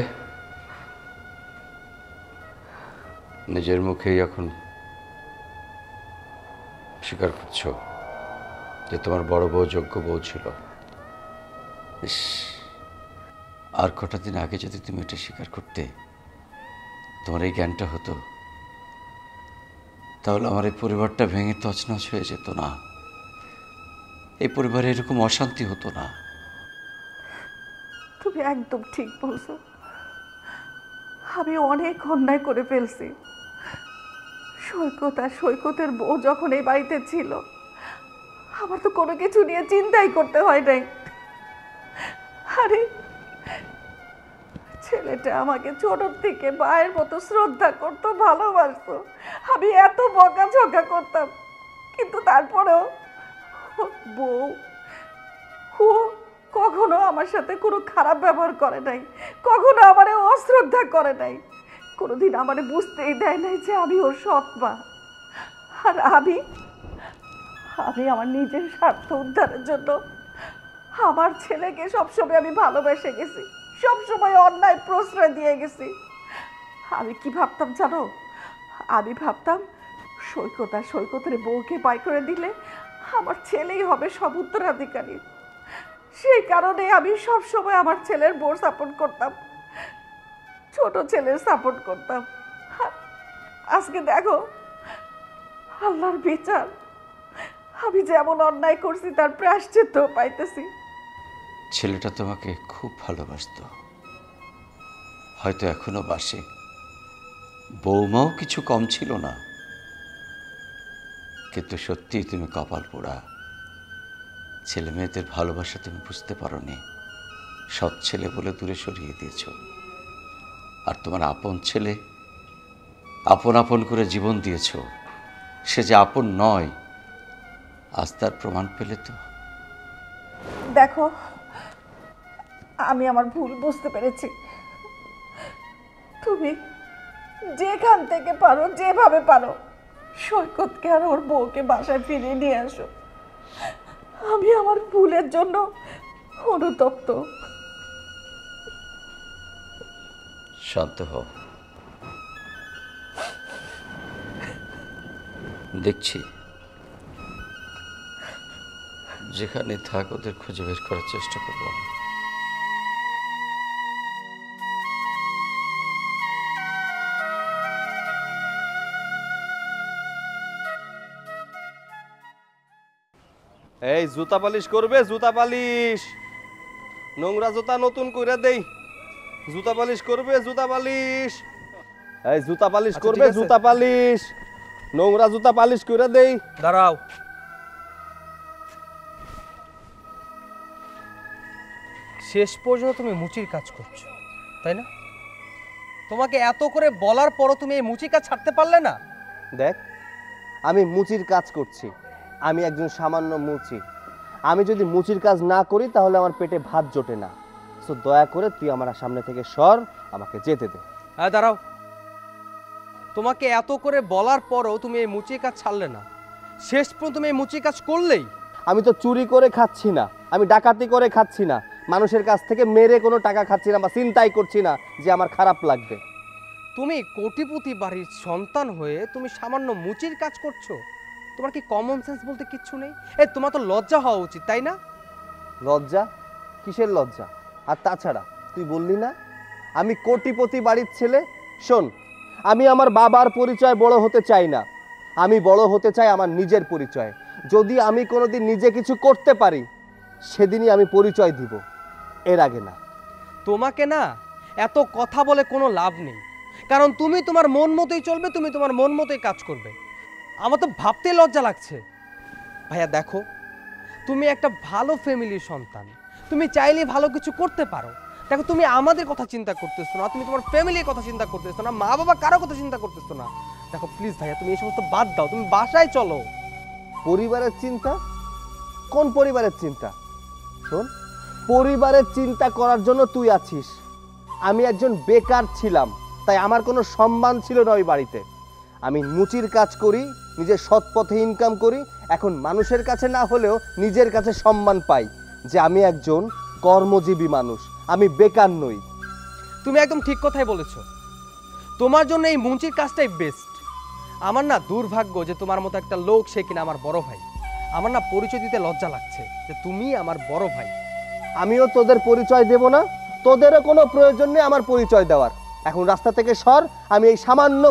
নিজের মুখেই এখন স্বীকার করছো যে তোমার বড় বউ যোগ্য বউ ছিল। ইস, আর কটা দিন আগে যদি তুমি এটা স্বীকার করতে, তোমার এই জ্ঞানটা হতো, তাহলে আমার এই পরিবারটা ভেঙে তছনছ হয়ে যেত না, এই পরিবারে এরকম অশান্তি হতো না। তুমি একদম ঠিক বলছো, আমি অনেক অন্যায় করে ফেলছি। সৈকত আর সৈকতের বউ যখন এই বাড়িতে ছিল, আমার তো কোনো কিছু নিয়ে চিন্তাই করতে হয় নাই। আরে ছেলেটা আমাকে ছোট থেকে মায়ের মতো শ্রদ্ধা করতো, ভালোবাসতো। আমি এত বকাঝকা করতাম, কিন্তু তারপরেও বউ ও কখনো আমার সাথে কোনো খারাপ ব্যবহার করে নাই, কখনো আমারে অশ্রদ্ধা করে নাই, কোনোদিন আমারে বুঝতেই দেয় নাই যে আমি ওর সৎ মা। আর আমি আমার নিজের স্বার্থ উদ্ধারের জন্য আমার ছেলেকে সবসময় আমি ভালোবেসে গেছি, সবসময় অন্যায় প্রশ্রয় দিয়ে গেছি। আমি কি ভাবতাম জানো? আমি ভাবতাম সৈকত আর সৈকতের বউকে বাই করে দিলে আমার ছেলেই হবে সব উত্তরাধিকারী। সেই কারণে আমি সবসময় আমার ছেলের বউ সাপোর্ট করতাম, ছোট ছেলের সাপোর্ট করতাম। আজকে দেখো আল্লাহর বিচার, আমি যেমন অন্যায় করছি তার প্রায়শ্চিত্ত পাইতেছি। ছেলেটা তোমাকে খুব ভালোবাসতো, হয়তো এখনো বাসে। বৌমাও কিছু কম ছিল না, কিন্তু সত্যিই তুমি কপাল পোড়া। ছেলে মেয়েদের ভালোবাসা তুমি বুঝতে পারোনি, সৎ ছেলে বলে দূরে সরিয়ে দিয়েছ। আর তোমার আপন ছেলে আপন আপন করে জীবন দিয়েছ, সে যে আপন নয় আজ তার প্রমাণ পেলে তো। দেখো আমি আমার ভুল বুঝতে পেরেছি, তুমি যেখান থেকে পারো যেভাবে পারো সৈকতকে আর ওর বউকে বাসায় ফিরিয়ে নিয়ে আসো। আমি আমার ভুলের জন্য অনুতপ্ত। শান্ত হও, দেখছি যেখানে থাক ওদের খুঁজে বের করার চেষ্টা করবো। এই জুতা পালিশ করবে? জুতা পালিশ, নোংরা জুতা নতুন করে দেই। জুতা পালিশ করবে? জুতা পালিশ, এই জুতা পালিশ করবে? জুতা পালিশ, নোংরা জুতা পালিশ করে দেই। দাঁড়াও, শেষ পর্যন্ত তুমি মুচির কাজ করছো, তাই না? তোমাকে এত করে বলার পরও তুমি এই মুচির কাজ ছাড়তে পারলে না? দেখ, আমি মুচির কাজ করছি, আমি একজন সামান্য মুচি। আমি যদি মুচির কাজ না করি তাহলে আমার পেটে ভাত জোটে না। সো দয়া করে তুই আমার সামনে থেকে সর, আমাকে যেতে দে। হ্যাঁ দাঁড়াও, তোমাকে এত করে বলার পরও তুমি এই মুচির কাজ ছাড়লে না, শেষ পর্যন্ত তুমি এই মুচির কাজ করলেই। আমি তো চুরি করে খাচ্ছি না, আমি ডাকাতি করে খাচ্ছি না, মানুষের কাছ থেকে মেরে কোনো টাকা খাচ্ছি না বা চিন্তাই করছি না যে আমার খারাপ লাগবে। তুমি কোটিপতি বাড়ির সন্তান হয়ে তুমি সামান্য মুচির কাজ করছো? তোমার কি কমন সেন্স বলতে কিচ্ছু নেই? তোমার তো লজ্জা হওয়া উচিত, তাই না? লজ্জা? কিসের লজ্জা? আর তাছাড়া তুই বললি না আমি কোটিপতি বাড়ির ছেলে? শোন, আমি আমার বাবার পরিচয় বড় হতে চাই না, আমি বড় হতে চাই আমার নিজের পরিচয়। যদি আমি কোনোদিন নিজে কিছু করতে পারি সেদিনই আমি পরিচয় দিব, এর আগে না। তোমাকে না এত কথা বলে কোনো লাভ নেই, কারণ তুমি তোমার মন মতোই চলবে, তুমি তোমার মন মতোই কাজ করবে। আমার তো ভাবতে লজ্জা লাগছে। ভাইয়া দেখো, তুমি একটা ভালো ফ্যামিলির সন্তান, তুমি চাইলে ভালো কিছু করতে পারো। দেখো, তুমি আমাদের কথা চিন্তা করতেছো না, তুমি তোমার ফ্যামিলির কথা চিন্তা করতেছো না, মা বাবা কারো কথা চিন্তা করতেছো না। দেখো প্লিজ ভাইয়া, তুমি এই সমস্ত বাদ দাও, তুমি বাসায় চলো। পরিবারের চিন্তা? কোন পরিবারের চিন্তা? শোন, পরিবারের চিন্তা করার জন্য তুই আছিস। আমি একজন বেকার ছিলাম, তাই আমার কোনো সম্মান ছিল না ওই বাড়িতে। আমি মুচির কাজ করি, নিজের সৎ পথে ইনকাম করি, এখন মানুষের কাছে না হলেও নিজের কাছে সম্মান পাই যে আমি একজন কর্মজীবী মানুষ, আমি বেকার নই। তুমি একদম ঠিক কথাই বলেছো। তোমার জন্য এই মুঞ্চির কাজটাই বেস্ট। আমার না দুর্ভাগ্য যে তোমার মতো একটা লোক সে কিনা আমার বড় ভাই। আমার না পরিচয় দিতে লজ্জা লাগছে যে তুমি আমার বড় ভাই। আমিও তোদের পরিচয় দেব না, তোদেরও কোনো প্রয়োজন নেই আমার পরিচয় দেওয়ার। এখন রাস্তা থেকে সর। আমি এই সামান্য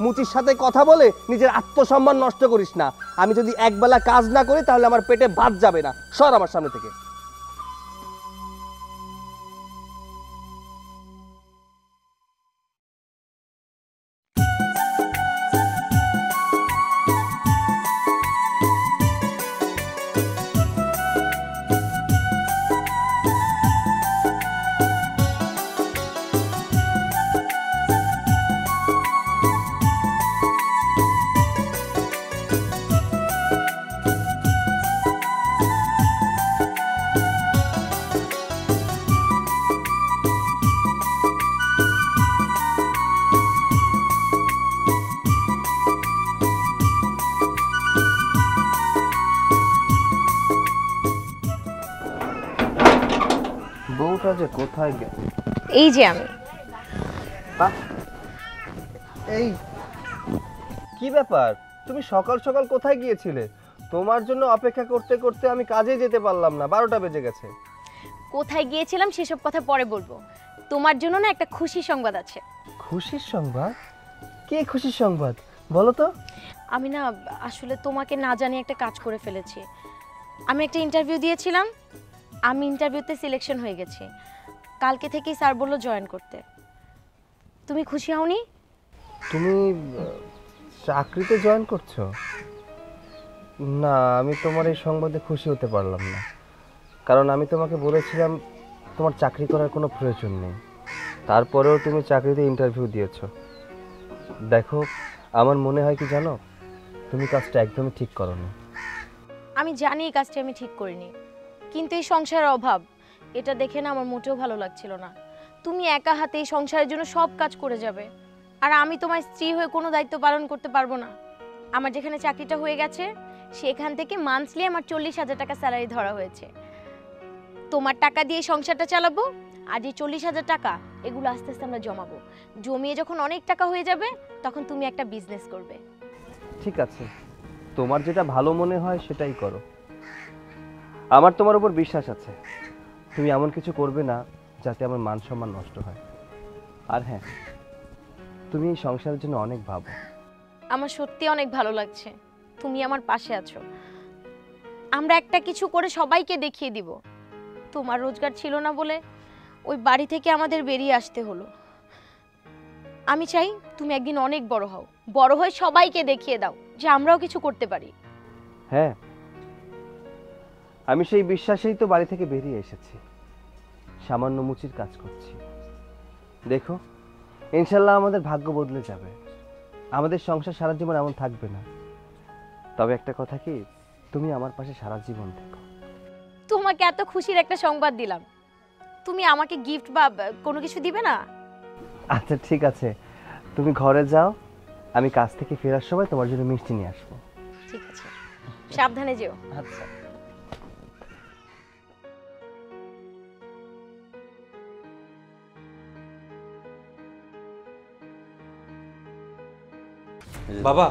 মুচির সাথে কথা বলে নিজের আত্মসম্মান নষ্ট করিস না। আমি যদি একবেলা কাজ না করি তাহলে আমার পেটে ভাত যাবে না। সর আমার সামনে থেকে। বউটা যে কোথায় গেল? এই যে আমি। এই কি ব্যাপার, তুমি সকাল সকাল কোথায় গিয়েছিলে? তোমার জন্য অপেক্ষা করতে করতে আমি কাজে যেতে পারলাম না, 12টা বেজে গেছে। কোথায় গিয়েছিলাম সেসব কথা পরে বলবো। তোমার জন্য না একটা খুশি সংবাদ আছে। খুশির সংবাদ? কি খুশির সংবাদ বলো তো? আমি না আসলে তোমাকে না জানিয়ে একটা কাজ করে ফেলেছি। আমি একটা ইন্টারভিউ দিয়েছিলাম, আমি ইন্টারভিউতে সিলেকশন হয়ে গেছি। কালকে থেকেই স্যার বললো জয়েন করতে। তুমি খুশি হওনি? তুমি চাকরিতে জয়েন করছো? না, আমি তোমার এই সংবাদে খুশি হতে পারলাম না, কারণ আমি তোমাকে বলেছিলাম তোমার চাকরি করার কোনো প্রয়োজন নেই। তারপরেও তুমি চাকরিতে ইন্টারভিউ দিয়েছো। দেখো, আমার মনে হয় কি জানো, তুমি কাজটা একদমই ঠিক করোনি। আমি জানি এই কাজটা আমি ঠিক করিনি, কিন্তু এই সংসারের অভাব এটা দেখে না আমার মোটেও ভালো লাগছিল না। তুমি একা হাতে এই সংসারের জন্য সব কাজ করে যাবে, আর আমি তোমার স্ত্রী হয়ে কোনো দায়িত্ব পালন করতে পারবো না। আমার যেখানে চাকরিটা হয়ে গেছে সেখান থেকে মান্থলি আমার 40,000 টাকা স্যালারি ধরা হয়েছে। তোমার টাকা দিয়ে সংসারটা চালাবো, আর যে 40,000 টাকা এগুলো আস্তে আস্তে আমরা জমাবো। জমিয়ে যখন অনেক টাকা হয়ে যাবে তখন তুমি একটা বিজনেস করবে। ঠিক আছে, তোমার যেটা ভালো মনে হয় সেটাই করো। আমার তোমার উপর বিশ্বাস আছে, তুমি এমন কিছু করবে না যাতে আমার মান সম্মান নষ্ট হয়। আর হ্যাঁ, তুমি এই সংসারের জন্য অনেক ভাবো। আমার সত্যি অনেক ভালো লাগছে তুমি আমার পাশে আছো। আমরা একটা কিছু করে সবাইকে দেখিয়ে দিব। তোমার রোজগার ছিল না বলে ওই বাড়ি থেকে আমাদের বেরিয়ে আসতে হলো। আমি চাই তুমি একদিন অনেক বড় হও, বড় হয়ে সবাইকে দেখিয়ে দাও যে আমরাও কিছু করতে পারি। হ্যাঁ, আমি সেই বিশ্বাসেই তো বাড়ি থেকে বেরিয়ে এসেছি। সামান্য মুচির কাজ করছি। দেখো, ইনশাল্লাহ আমাদের ভাগ্য বদলে যাবে। আমাদের সংসার সারা জীবন এমন থাকবে না। তবে একটা কথা কি, তুমি আমার পাশে সারা জীবন থেকো। তোমাকে এত খুশির একটা সংবাদ দিলাম, তুমি আমাকে গিফট বা কোনো কিছু দিবে না? আচ্ছা ঠিক আছে, তুমি ঘরে যাও, আমি কাজ থেকে ফেরার সময় তোমার জন্য মিষ্টি নিয়ে আসবো। ঠিক আছে, সাবধানে যেও। আচ্ছা। বাবা,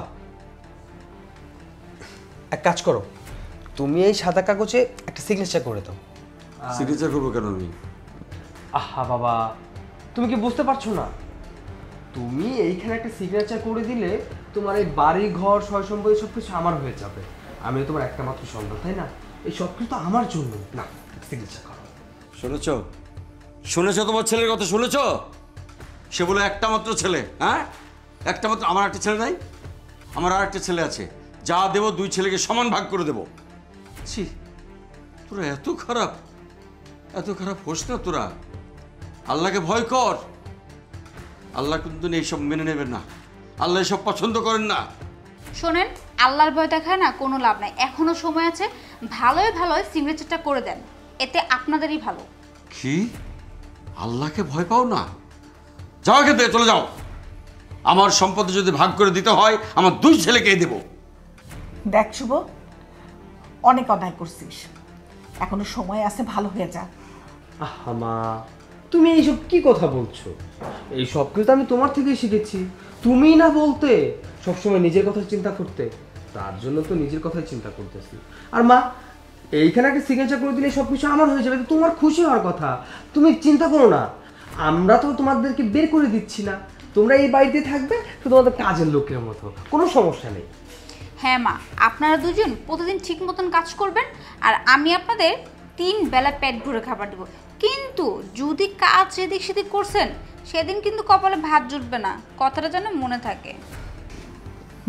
এক কাজ করো, তুমি এই সাদা কাগজে একটা সিগনেচার করে দাও। সিগনেচার করবো কেন আমি? আহা বাবা, তুমি কি বুঝতে পারছো না? তুমি এইখানে একটা সিগনেচার করে দিলে তোমার এই বাড়ি ঘর সয় সম্পত্তি সব কিছু আমার হয়ে যাবে। আমি তোমার একটা মাত্র সন্তান, তাই না? এই সব কিছু তো আমার জন্য না। সিগনেচার করো। শুনেছ? শুনেছ তোমার ছেলের কথা শুনেছ? সে বলে একটা মাত্র ছেলে। হ্যাঁ, একটা মাত্র। আমার একটা ছেলে নাই? আমার আর একটা ছেলে আছে। যা দেবো 2 ছেলেকে সমান ভাগ করে দেবো। ছি, তোরা এত খারাপ, এত খারাপ হোস না তোরা। আল্লাহকে ভয় কর। আল্লাহ কিন্তু এইসব মেনে নেবেন না। আল্লাহ এসব পছন্দ করেন না। শোনেন, আল্লাহর ভয় দেখায় না কোনো লাভ নাই। এখনো সময় আছে, ভালোই ভালোই সিগনেচারটা করে দেন, এতে আপনাদেরই ভালো। কি? আল্লাহকে ভয় পাও না? যাও এখান থেকে, চলে যাও। আমার সম্পত্তি যদি ভাগ করে দিতে হয় আমার 2 ছেলেকেই দেব। দেখ শুভ, অনেক অন্যায় করছিস, এখনো সময় আছে, ভালো হয়ে যা। আহা মা, তুমি এইসব কি কথা বলছো? এই সব কিছু তো আমি তোমার থেকেই শিখেছি। তুমি না বলতে সবসময় নিজের কথা চিন্তা করতে, তার জন্য তো নিজের কথাই চিন্তা করতেছি। আর মা, এইখানে একটা সিগনেচার করে দিলে সব কিছু আমার হয়ে যাবে, তো তোমার খুশি হওয়ার কথা। তুমি চিন্তা করো না, আমরা তো তোমাদেরকে বের করে দিচ্ছি না, তোমরা এই বাড়িতে থাকবে তো তোমাদের কাজের লোকের মতো, কোনো সমস্যা নেই। হ্যাঁ মা, আপনারা দুজন প্রতিদিন ঠিক মতন কাজ করবেন, আর আমি আপনাদের 3 বেলা পেট ভরে খাবার দেবো। কিন্তু যদি কাজ এদিক সেদিক করছেন, সেদিন কিন্তু কপালে ভাত জুটবে না, কথাটা যেন মনে থাকে।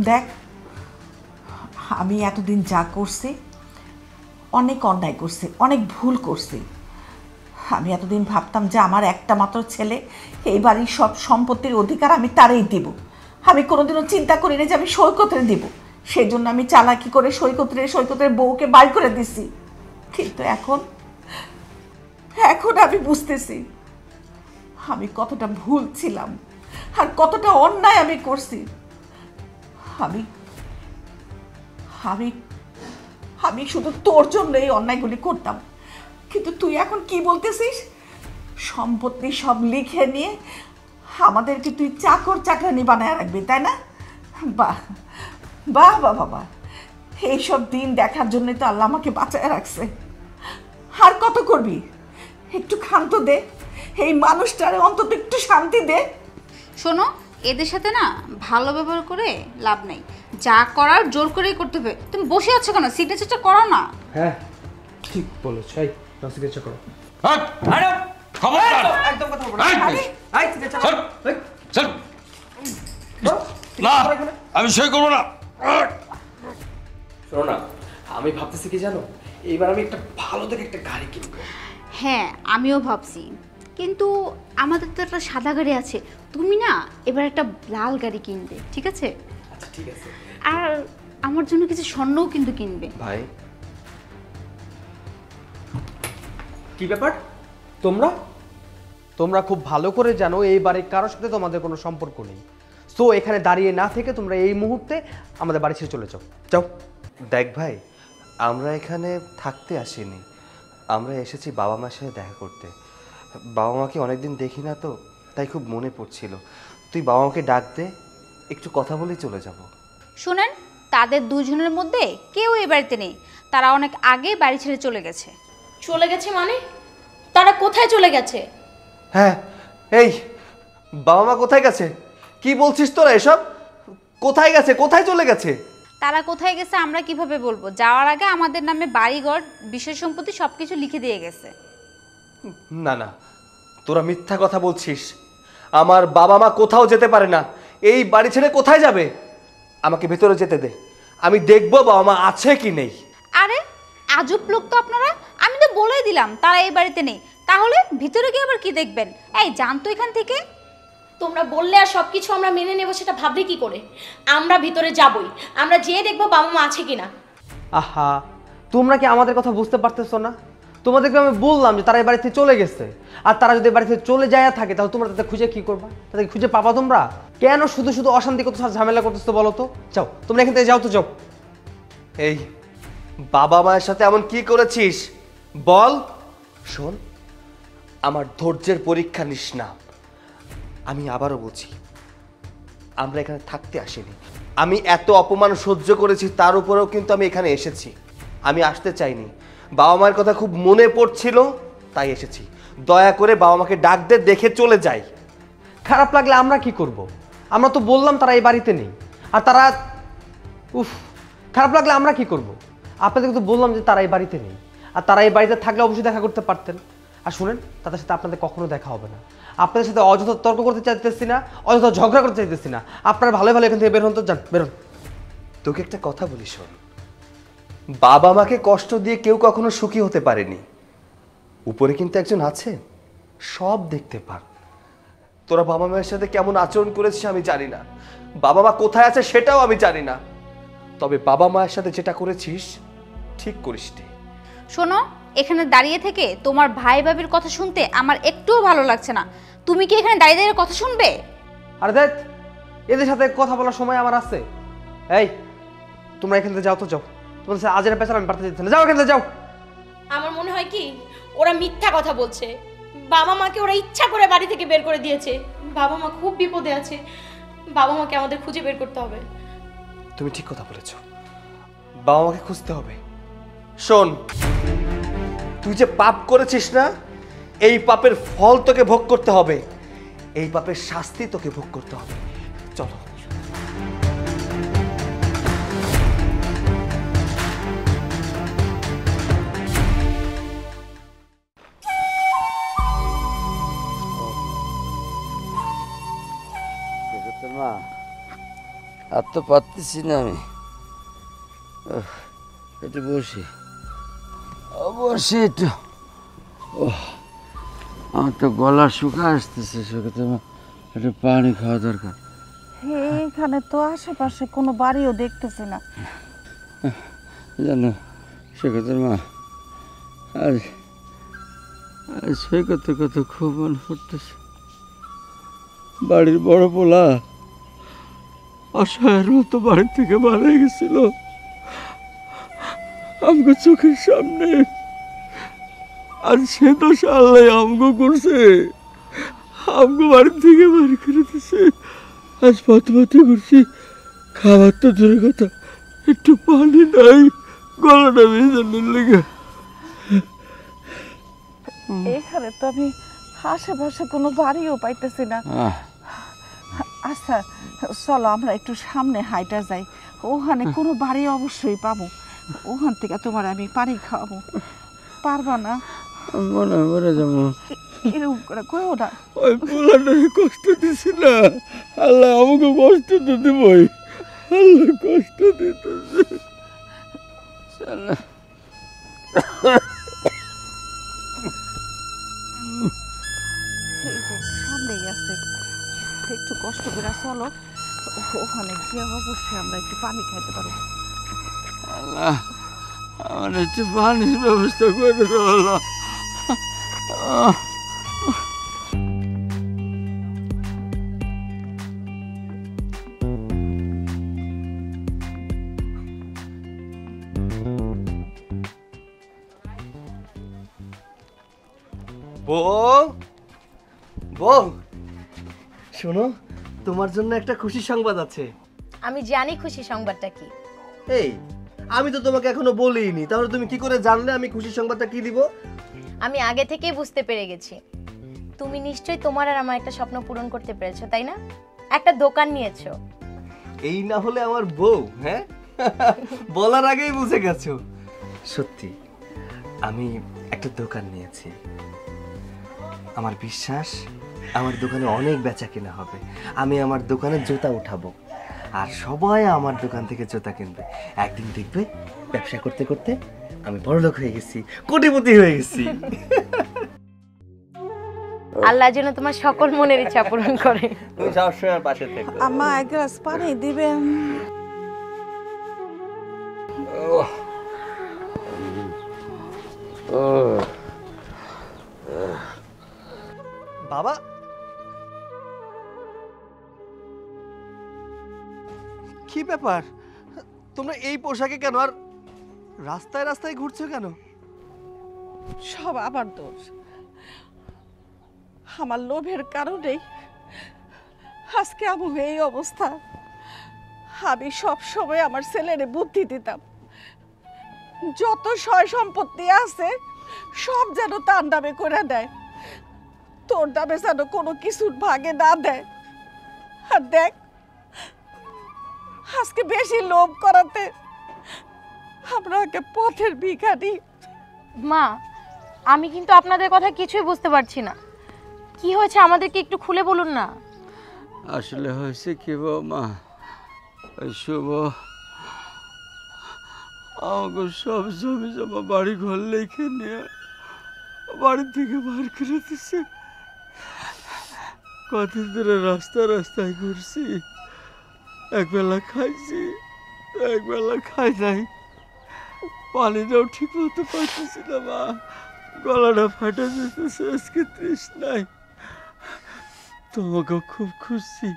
দেখ, আমি এতদিন যা করছি অনেক অন্যায় করছি, অনেক ভুল করছি। আমি এতদিন ভাবতাম যে আমার একটা মাত্র ছেলে, এই বাড়ির সব সম্পত্তির অধিকার আমি তারই দিব। আমি কোনোদিনও চিন্তা করিনি যে আমি সৈকতের দিব। সেই জন্য আমি চালাকি করে সৈকতের বউকে বাইর করে দিছি। কিন্তু এখন আমি বুঝতেছি আমি কতটা ভুল ছিলাম আর কতটা অন্যায় আমি করছি। আমি আমি আমি শুধু তোর জন্য এই অন্যায়গুলি করতাম, কিন্তু তুই এখন কি বলতেছিস? সম্পত্তি সব লিখে নিয়ে আমাদেরকে তুই চাকর চাকরানি বানায় রাখবি, তাই না? বাহ বাহ বাহ বাবা, এইসব দিন দেখার জন্যই তো আল্লাহ আমাকে বাঁচায় রাখছে। আর কত করবি? একটু ক্ষান্ত দে, এই মানুষটারে অন্তত একটু শান্তি দে। শোনো, এদের সাথে না ভালো ব্যবহার করে লাভ নেই, যা করার জোর করেই করতে হবে। তুমি বসে আছো কেন? সিগনেচারটা করো না। হ্যাঁ ঠিক বলেছ, এই সিগনেচার করো। একদম কথা বলো না। এই সিগনেচার করো। না, আমি সই করবো না। শোনো না, আমি ভাবতেছি কি জানো, এইবার আমি একটা ভালো দেখে একটা গাড়ি কিনবো। হ্যাঁ, আমিও ভাবছি, কিন্তু আমাদের তো একটা সাদা গাড়ি আছে, তুমি না এবার একটা লাল গাড়ি কিনবে, ঠিক আছে? আচ্ছা ঠিক আছে। আর আমার জন্য কিছু স্বর্ণও কিন্তু কিনবে। ভাই, কি ব্যাপার? তোমরা খুব ভালো করে জানো এই বাড়ির কারোর সাথে তোমাদের কোনো সম্পর্ক নেই। সো এখানে দাঁড়িয়ে না থেকে তোমরা এই মুহূর্তে আমাদের বাড়ি ছেড়ে চলে যাও। যাও। দেখ ভাই, আমরা এখানে থাকতে আসিনি, আমরা এসেছি বাবা মার সাথে দেখা করতে। বাবা মাকে অনেকদিন দেখি না তো, তাই খুব মনে পড়ছিল। তুই বাবা মাকে ডাক দে, একটু কথা বলেই চলে যাব। শুনেন, তাদের দুজনের মধ্যে কেউ এই বাড়িতে নেই, তারা অনেক আগে বাড়ি ছেড়ে চলে গেছে। চলে গেছে মানে? তারা কোথায় চলে গেছে? হ্যাঁ, এই বাবা মা কোথায় গেছে? কি বলছিস তোরা এসব? কোথায় গেছে? কোথায় চলে গেছে? তারা কোথায় গেছে আমরা কিভাবে বলবো? যাওয়ার আগে আমাদের নামে বাড়িঘর, বিষয় সম্পত্তি সবকিছু লিখে দিয়ে গেছে। না না, তোরা মিথ্যা কথা বলছিস। আমার বাবা মা কোথাও যেতে পারে না, এই বাড়ি ছেড়ে কোথায় যাবে? আমাকে ভেতরে যেতে দে, আমি দেখবো বাবা মা আছে কি নেই। আরে আজব লোক তো আপনারা, আমি তো বলেই দিলাম তারা এই বাড়িতে নেই, তাহলে ভিতরে গিয়ে আবার কি দেখবেন? এই জানতো এখান থেকে। তোমরা বললে আর সব কিছু আমরা মেনে নেব, সেটা ভাবলে কি করে? আমরা ভিতরে যাবই, আমরা যেয়ে দেখবো বাবা মা আছে কিনা। আহা, তোমরা কি আমাদের কথা বুঝতে পারতেছো না? তোমাদেরকে আমি বললাম যে তারা এই বাড়ি থেকে চলে গেছে, আর তারা যদি বাড়ি থেকে চলে যায় থাকে তাহলে তোমরা তাদের খুঁজে কি করবা? তাদেরকে খুঁজে পাবা তোমরা? কেন শুধু শুধু অশান্তি করতে ঝামেলা করতেছো বলো তো? যাও, তোমরা এখান থেকে যাও তো, যাও। এই বাবা মায়ের সাথে এমন কি করেছিস বল? শোন, আমার ধৈর্যের পরীক্ষা নিস না। আমি আবারও বলছি, আমরা এখানে থাকতে আসিনি। আমি এত অপমান সহ্য করেছি, তার উপরেও কিন্তু আমি এখানে এসেছি। আমি আসতে চাইনি, বাবা মায়ের কথা খুব মনে পড়ছিল তাই এসেছি। দয়া করে বাবা মাকে ডাক দে, দেখে চলে যাই। খারাপ লাগলে আমরা কি করব? আমরা তো বললাম তারা এই বাড়িতে নেই, আর তারা খারাপ লাগলে আমরা কি করব? আপনাদেরকে তো বললাম যে তারা এই বাড়িতে নেই, আর তারা এই বাড়িতে থাকলে অবশ্যই দেখা করতে পারতেন। আর শুনেন, তাদের সাথে আপনাদের কখনো দেখা হবে না। আপনাদের সাথে অযথা তর্ক করতে চাইতেছি না, অযথা ঝগড়া করতে চাইতেছি না। আপনারা ভালো ভালো এখান থেকে বের হন তো, যান, বেরোন। তোকে একটা কথা বলি, শোন, বাবা মাকে কষ্ট দিয়ে কেউ কখনো সুখী হতে পারেনি। উপরে কিন্তু একজন আছে, সব দেখতে পান। তোরা বাবা মায়ের সাথে কেমন আচরণ করেছিস আমি জানি না, বাবা মা কোথায় আছে সেটাও আমি জানি না, তবে বাবা মায়ের সাথে যেটা করেছিস ঠিক করিসনি। শোনো, এখানে দাঁড়িয়ে থেকে তোমার ভাই ভাবির কথা শুনতে আমার একটুও ভালো লাগছে না। তুমি কি এখানে দাঁড়িয়ে দাঁড়িয়ে কথা শুনবে? আর দেখ, এদের সাথে কথা বলার সময় আমার আছে। এই তোমরা এখান থেকে যাও তো, যাও। তোমাদের সাথে আজের পেছাল আমি পারতে দিচ্ছি না, যাও এখান থেকে, যাও। আমার মনে হয় কি ওরা মিথ্যা কথা বলছে। বাবা মাকে ওরা ইচ্ছা করে বাড়ি থেকে বের করে দিয়েছে। বাবা মা খুব বিপদে আছে, বাবা মাকে আমাদের খুঁজে বের করতে হবে। তুমি ঠিক কথা বলেছ, বাবা মাকে খুঁজতে হবে। শোন, তুই যে পাপ করেছিস না, এই পাপের ফল তোকে ভোগ করতে হবে, এই পাপের শাস্তি তোকে ভোগ করতে হবে। চলো। মা আর তো পারতেছি না আমি, একটু বসি বসি একটু। আমার তো গলা শুকা আসতেছে, শুকাতে একটু পানি খাওয়া দরকার। এইখানে তো আশেপাশে কোনো বাড়িও দেখতেছি না। জানো সৈকতের মা, আজ সৈকতের কথা খুব মনে পড়তেছে। বাড়ির বড় পোলা অসহায়ের মতো বাড়ি থেকে মারা গেছিল আমগো চোখের সামনে। আর সে তো সাল্লাই আমগো করছে, আমগো বাড়ি থেকে বাড়ি করে দিছে। আজ পথে করছি, খাবার তো দূরের কথা, একটু পানি নাই, গলাটা ভেজানোর লেগে। এখানে তো আমি আশেপাশে কোনো বাড়িও পাইতেছি না। আচ্ছা চলো আমরা একটু সামনে হাইটা যাই, ওখানে কোনো বাড়ি অবশ্যই পাবো। ওখান থেকে তোমার আমি পানি খাওয়াবো, পারবা না? মনে যাবো, এরকম করে কইও না। ওই পোলাটারে কষ্ট দিছি না, আল্লাহ আমাকে কষ্ট তো দেবই, আল্লাহ কষ্ট দিতেছে। সামনেই আছে, একটু কষ্ট করে চলো, ওখানে গিয়ে অবশ্যই আমরা একটু পানি খাইতে পারবো। আল্লাহ আমার একটু পানির ব্যবস্থা করে দাও আল্লাহ। বউ, বউ শোনো, তোমার জন্য একটা খুশি সংবাদ আছে। আমি জানি খুশি সংবাদটা কি। এই, আমি তো তোমাকে এখনো বলিনি, তাহলে তুমি কি করে জানলে আমি খুশি সংবাদটা কি দিব? আমি আগে থেকেই বুঝতে পেরে গেছি, তুমি নিশ্চয়ই তোমার আর আমার একটা স্বপ্ন পূরণ করতে পেরেছো, তাই না? একটা দোকান নিয়েছো। এই না হলে আমার বউ, হ্যাঁ? বলার আগেই বুঝে গেছো। সত্যি আমি একটা দোকান নিয়েছি। আমার বিশ্বাস আমার দোকানে অনেক বেচা কেনা হবে। আমি আমার দোকানে জুতা উঠাবো আর সবাই আমার দোকান থেকে জুতা কিনবে। একদিন দেখবে ব্যবসা করতে করতে আমি বড়লোক হয়ে গেছি, কোটিপতি হয়ে গেছি। আল্লাহ যেন তোমার সকল মনের ইচ্ছা পূরণ করে। তুমি সবসময় আমার পাশে থেকো। আম্মা এক গ্লাস পানি দিবেন? বাবা, কি ব্যাপার? তোমরা এই পোশাকে কেন আর রাস্তায় রাস্তায় ঘুরছো কেন? সব আমার দোষ, আমার লোভের কারণেই আজকে আমার এই অবস্থা। আমি সব সময় আমার ছেলেরে বুদ্ধি দিতাম, যত সয় সম্পত্তি আছে সব যেন তার নামে করে দেয়, তোর নামে যেন কোনো কিছুর ভাগে না দেয়। আর দেখ, আজকে বেশি লোভ করাতে আমরা আগে পথের ভিখারি। মা, আমি কিন্তু আপনাদের কথা কিছুই বুঝতে পারছি না। কি হয়েছে আমাদেরকে একটু খুলে বলুন না। আসলে হয়েছে কি মা, ওই শুভ আমাকে সব জমি জমা বাড়ি ঘর লেখে নিয়ে বাড়ি থেকে বার করে দিচ্ছে। কতদিন ধরে রাস্তায় ঘুরছি, একবেলা খাইছি, একবেলা খাই নাই, পানিটাও ঠিক মতো পাইতেছি না মা, গলাটা ফাটা যেতেছে আজকে তৃষ্ণায়। তোমাকে খুব খুঁজছি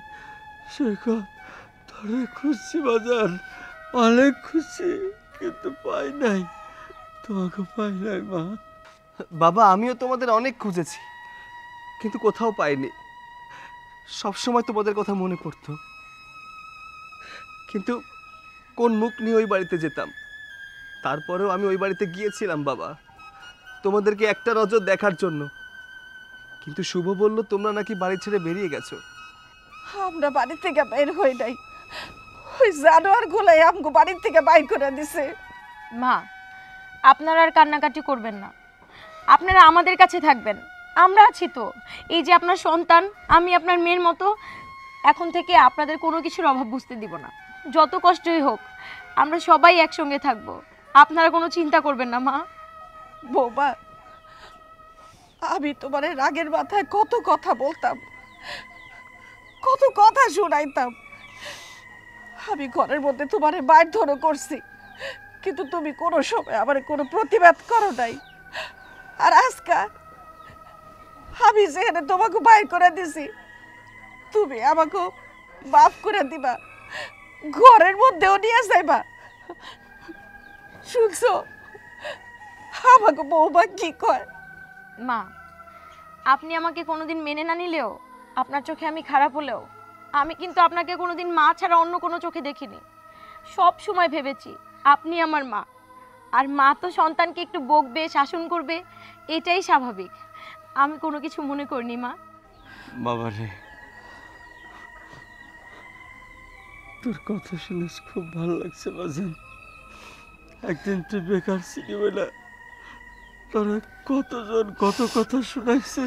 সৈকত, তোরে খুঁজছি বাজার, অনেক খুঁজছি কিন্তু পাই নাই, তোমাকে পাই নাই মা। বাবা, আমিও তোমাদের অনেক খুঁজেছি কিন্তু কোথাও পাইনি। সবসময় তোমাদের কথা মনে পড়তো, কিন্তু কোন মুখ নিয়ে ওই বাড়িতে যেতাম। তারপরেও আমি ওই বাড়িতে গিয়েছিলাম বাবা, তোমাদেরকে একটা নজর দেখার জন্য। কিন্তু শুভ বলল তোমরা নাকি বাড়ি ছেড়ে বেরিয়ে গেছো। আমরা বাড়ি থেকে বের হই নাই, ওই জানোয়ার গুলাই আমগো বাড়ি থেকে বাইর করে দিছে। মা, আপনারা আর কান্নাকাটি করবেন না, আপনারা আমাদের কাছে থাকবেন, আমরা আছি তো। এই যে আপনার সন্তান, আমি আপনার মেয়ের মতো। এখন থেকে আপনাদের কোনো কিছুর অভাব বুঝতে দিব না, যত কষ্টই হোক আমরা সবাই একসঙ্গে থাকবো। আপনারা কোনো চিন্তা করবেন না মা। বৌমা, আমি তোমার রাগের মাথায় কত কথা বলতাম, কত কথা শুনাইতাম। আমি ঘরের মধ্যে তোমার মারধরও করছি, কিন্তু তুমি কোনো সময় আমার কোনো প্রতিবাদ করো নাই। আর আজকে আমি যেখানে তোমাকে বাইর করে দিছি, তুমি আমাকে মাফ করে দিবা, ঘরের মধ্যেও নিয়ে যাইবা। শুনছো আমাকে বৌমা কি কয়? মা, আপনি আমাকে কোনোদিন মেনে না নিলেও, আপনার চোখে আমি খারাপ হলেও, আমি কিন্তু আপনাকে কোনোদিন মা ছাড়া অন্য কোনো চোখে দেখিনি। সব সময় ভেবেছি আপনি আমার মা, আর মা তো সন্তানকে একটু বকবে, শাসন করবে, এটাই স্বাভাবিক। আমি কোনো কিছু মনে করিনি মা। বাবা রে, তোর কথা শুনে খুব ভালো লাগছে বাজান। একদিন তুই বেকার ছিলি বলে তোরা কতজন কত কথা শোনাইছে,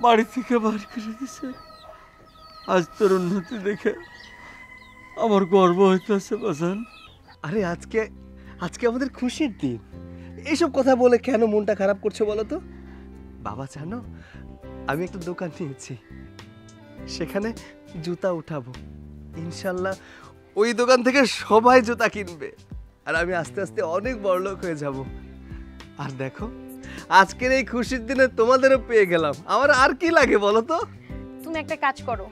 বাড়ি থেকে বার করে দিছে। আজ তোর উন্নতি দেখে আমার গর্ব হইতেছে বাজান। আরে আজকে আজকে আমাদের খুশির দিন, এইসব কথা বলে কেন মনটা খারাপ করছো বলো তো? বাবা জানো, আমি একটা দোকান নিয়েছি, সেখানে জুতা উঠাবো। ইনশাল্লাহ ওই দোকান থেকে সবাই জুতা কিনবে, আর আমি আস্তে আস্তে অনেক বড়লোক হয়ে যাব। আর দেখো, আজকের এই খুশির দিনে তোমাদেরও পেয়ে গেলাম, আমার আর কি লাগে বলো তো? তুমি একটা কাজ করো,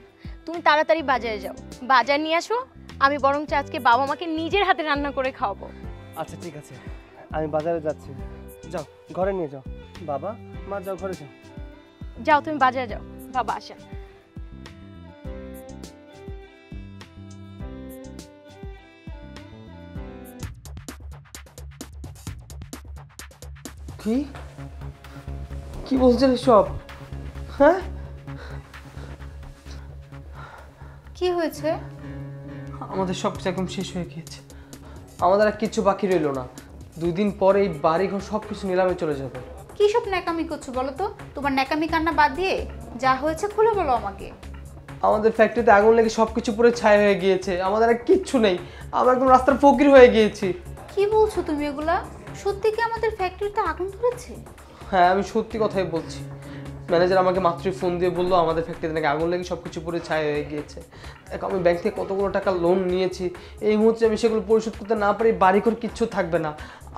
তুমি তাড়াতাড়ি বাজারে যাও, বাজার নিয়ে আসো। আমি বরঞ্চ আজকে বাবা মাকে নিজের হাতে রান্না করে খাওয়াবো। আচ্ছা ঠিক আছে, আমি বাজারে যাচ্ছি। যাও ঘরে নিয়ে যাও। বাবা মা যাও, ঘরে যাও। যাও, তুমি বাজারে যাও, বাবা আসেন। কি কি বলছেন সব? হ্যাঁ, কি হয়েছে? আমাদের সব কিছু একদম শেষ হয়ে গিয়েছে, আমাদের আর কিছু বাকি রইলো না। 2 দিন পরে এই বাড়িঘর সব কিছু নিলামে চলে যাবে। কি সব ন্যাকামি করছো বলো তো? তোমার ন্যাকামি কান্না বাদ দিয়ে যা হয়েছে খুলে বলো আমাকে। আমাদের ফ্যাক্টরিতে আগুন লেগে সব কিছু পুরো ছাই হয়ে গিয়েছে, আমাদের আর কিচ্ছু নেই, আমরা একদম রাস্তার ফকির হয়ে গিয়েছি। কি বলছো তুমি এগুলা? সত্যি কি আমাদের ফ্যাক্টরিতে আগুন ধরেছে? হ্যাঁ, আমি সত্যি কথাই বলছি। ম্যানেজার আমাকে মাত্রই ফোন দিয়ে বললো আমাদের ফ্যাক্টরিতে নাকি আগুন লেগে সব কিছু পুরো ছাই হয়ে গিয়েছে। দেখো, আমি ব্যাংক থেকে কতগুলো টাকা লোন নিয়েছি, এই মুহূর্তে আমি সেগুলো পরিশোধ করতে না পারি, বাড়িঘর কিচ্ছু থাকবে না,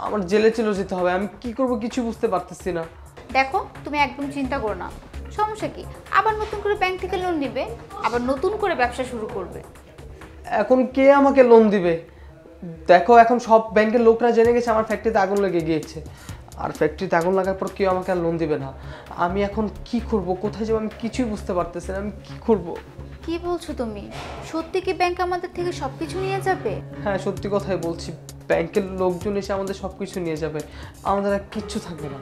আমার জেলে চলে যেতে হবে। আমি কি করব কিছু বুঝতে পারতেছি না। দেখো, তুমি একদম চিন্তা করো না, সমস্যা কি? আবার নতুন করে ব্যাংক থেকে লোন নেবে, আবার নতুন করে ব্যবসা শুরু করবে। এখন কে আমাকে লোন দিবে? দেখো, এখন সব ব্যাংকের লোকরা জেনে গেছে আমার ফ্যাক্টরিতে আগুন লেগে গিয়েছে, আর ফ্যাক্টরিতে আগুন লাগার পর কেউ আমাকে আর লোন দিবে না। আমি এখন কি করব, কোথায় যাবো, আমি কিছুই বুঝতে পারতেছি না, আমি কি করব। কি বলছো তুমি? সত্যি কি ব্যাংক আমাদের থেকে সবকিছু নিয়ে যাবে? হ্যাঁ, সত্যি কথাই বলছি, ব্যাংকের লোকজন এসে আমাদের সব কিছু নিয়ে যাবে, আমাদের আর কিচ্ছু থাকবে না।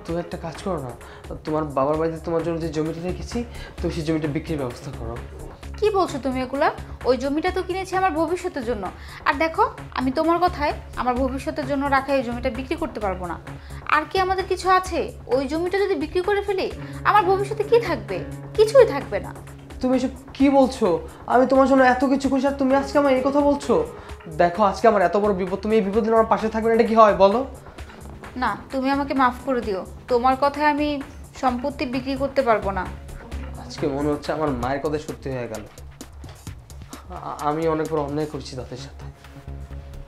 তুমি একটা কাজ করো না, তোমার বাবার বাড়িতে তোমার জন্য যে জমিটা রেখেছি, তুমি সেই জমিটা বিক্রির ব্যবস্থা করো। কি বলছো তুমি এগুলা? ওই জমিটা তো কিনেছি আমার ভবিষ্যতের জন্য। আর দেখো, আমি তোমার কথায় আমার ভবিষ্যতের জন্য রাখা এই জমিটা বিক্রি করতে পারবো না। আর কি আমাদের কিছু আছে? ওই জমিটা যদি বিক্রি করে ফেলি, আমার ভবিষ্যতে কি থাকবে? কিছুই থাকবে না। তুমি এসব কি বলছো? আমি তোমার জন্য এত কিছু করছি, আর তুমি আজকে আমার এই কথা বলছো? দেখো, আজকে আমার এত বড় বিপদ, তুমি এই বিপদে আমার পাশে থাকবে না, এটা কি হয় বলো? না, তুমি আমাকে মাফ করে দিও, তোমার কথায় আমি সম্পত্তি বিক্রি করতে পারবো না। আজকে মনে হচ্ছে আমার মায়ের কথা সত্যি হয়ে গেল, আমি অনেক বড় অন্যায় করছি তাদের সাথে।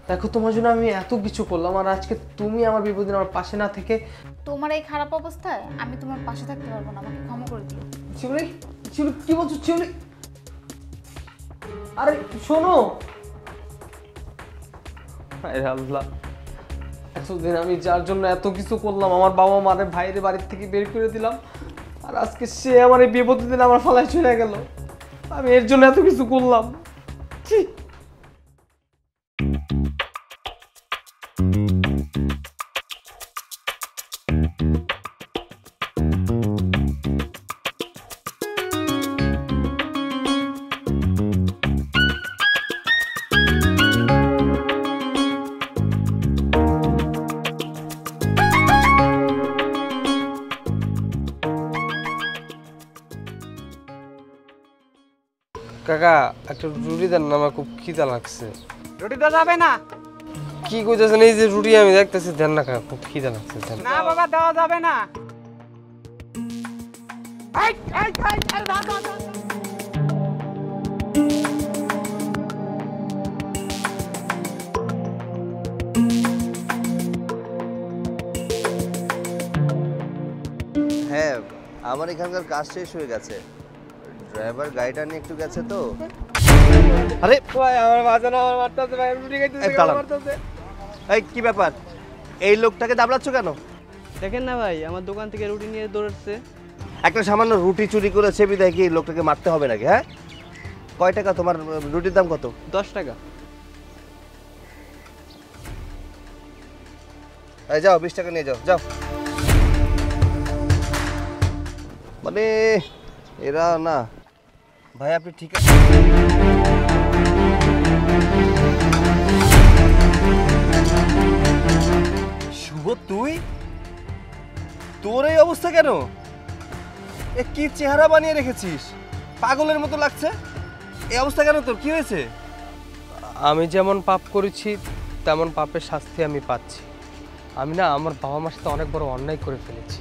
দেখো, তোমার জন্য আমি এত কিছু করলাম, আর আজকে তুমি আমার বিপদে আমার পাশে না থেকে। তোমার এই খারাপ অবস্থায় আমি তোমার পাশে থাকতে পারবো না, আমাকে ক্ষমা করে দিও। শিউলি, শিউলি, কি বলছো শিউলি? আরে শোনো, আরে আল্লাহ, এতদিন আমি যার জন্য এত কিছু করলাম, আমার বাবা মারে ভাইরে বাড়ির থেকে বের করে দিলাম, আর আজকে সে আমার এই বিপদের দিন আমার ফালায় চলে গেল। আমি এর জন্য এত কিছু করলাম। ছি। কাকা একটা রুটি দেন না, আমার খুব খিদা লাগছে। রুটি দেওয়া যাবে না। কি কইতেছেন? এই যে রুটি আমি দেখতেছি, দেন না কাকা, খুব খিদা লাগছে। দেন না বাবা, দেওয়া যাবে না। হ্যাঁ, আমার এখানকার কাজ শেষ হয়ে গেছে। ড্রাইভার গাড়িটা নিয়ে একটু গেছে তো। আরে ভাই আমার বাঁচানো, আমার মারতেছে ভাই, রুটি খাইতেছে, এই দাঁড়ান। মারতেছে। এই কি ব্যাপার? এই লোকটাকে দাবলাচ্ছ কেন? দেখেন না ভাই, আমার দোকান থেকে রুটি নিয়ে দৌড়াচ্ছে। একটা সামান্য রুটি চুরি করেছে বিধায় কি এই লোকটাকে মারতে হবে নাকি? হ্যাঁ, কয় টাকা তোমার রুটির দাম কত? 10 টাকা। এই যাও, 20 টাকা নিয়ে যাও, যাও। মানে এরা না ভাই, আপনি ঠিক আছে? শুভ, তুই? তোর এই অবস্থা কেন? এ কি চেহারা বানিয়ে রেখেছিস? পাগলের মতো লাগছে। এই অবস্থা কেন তোর? কি হয়েছে? আমি যেমন পাপ করেছি তেমন পাপের শাস্তি আমি পাচ্ছি। আমি না আমার বাবা মার সাথে অনেক বড় অন্যায় করে ফেলেছি,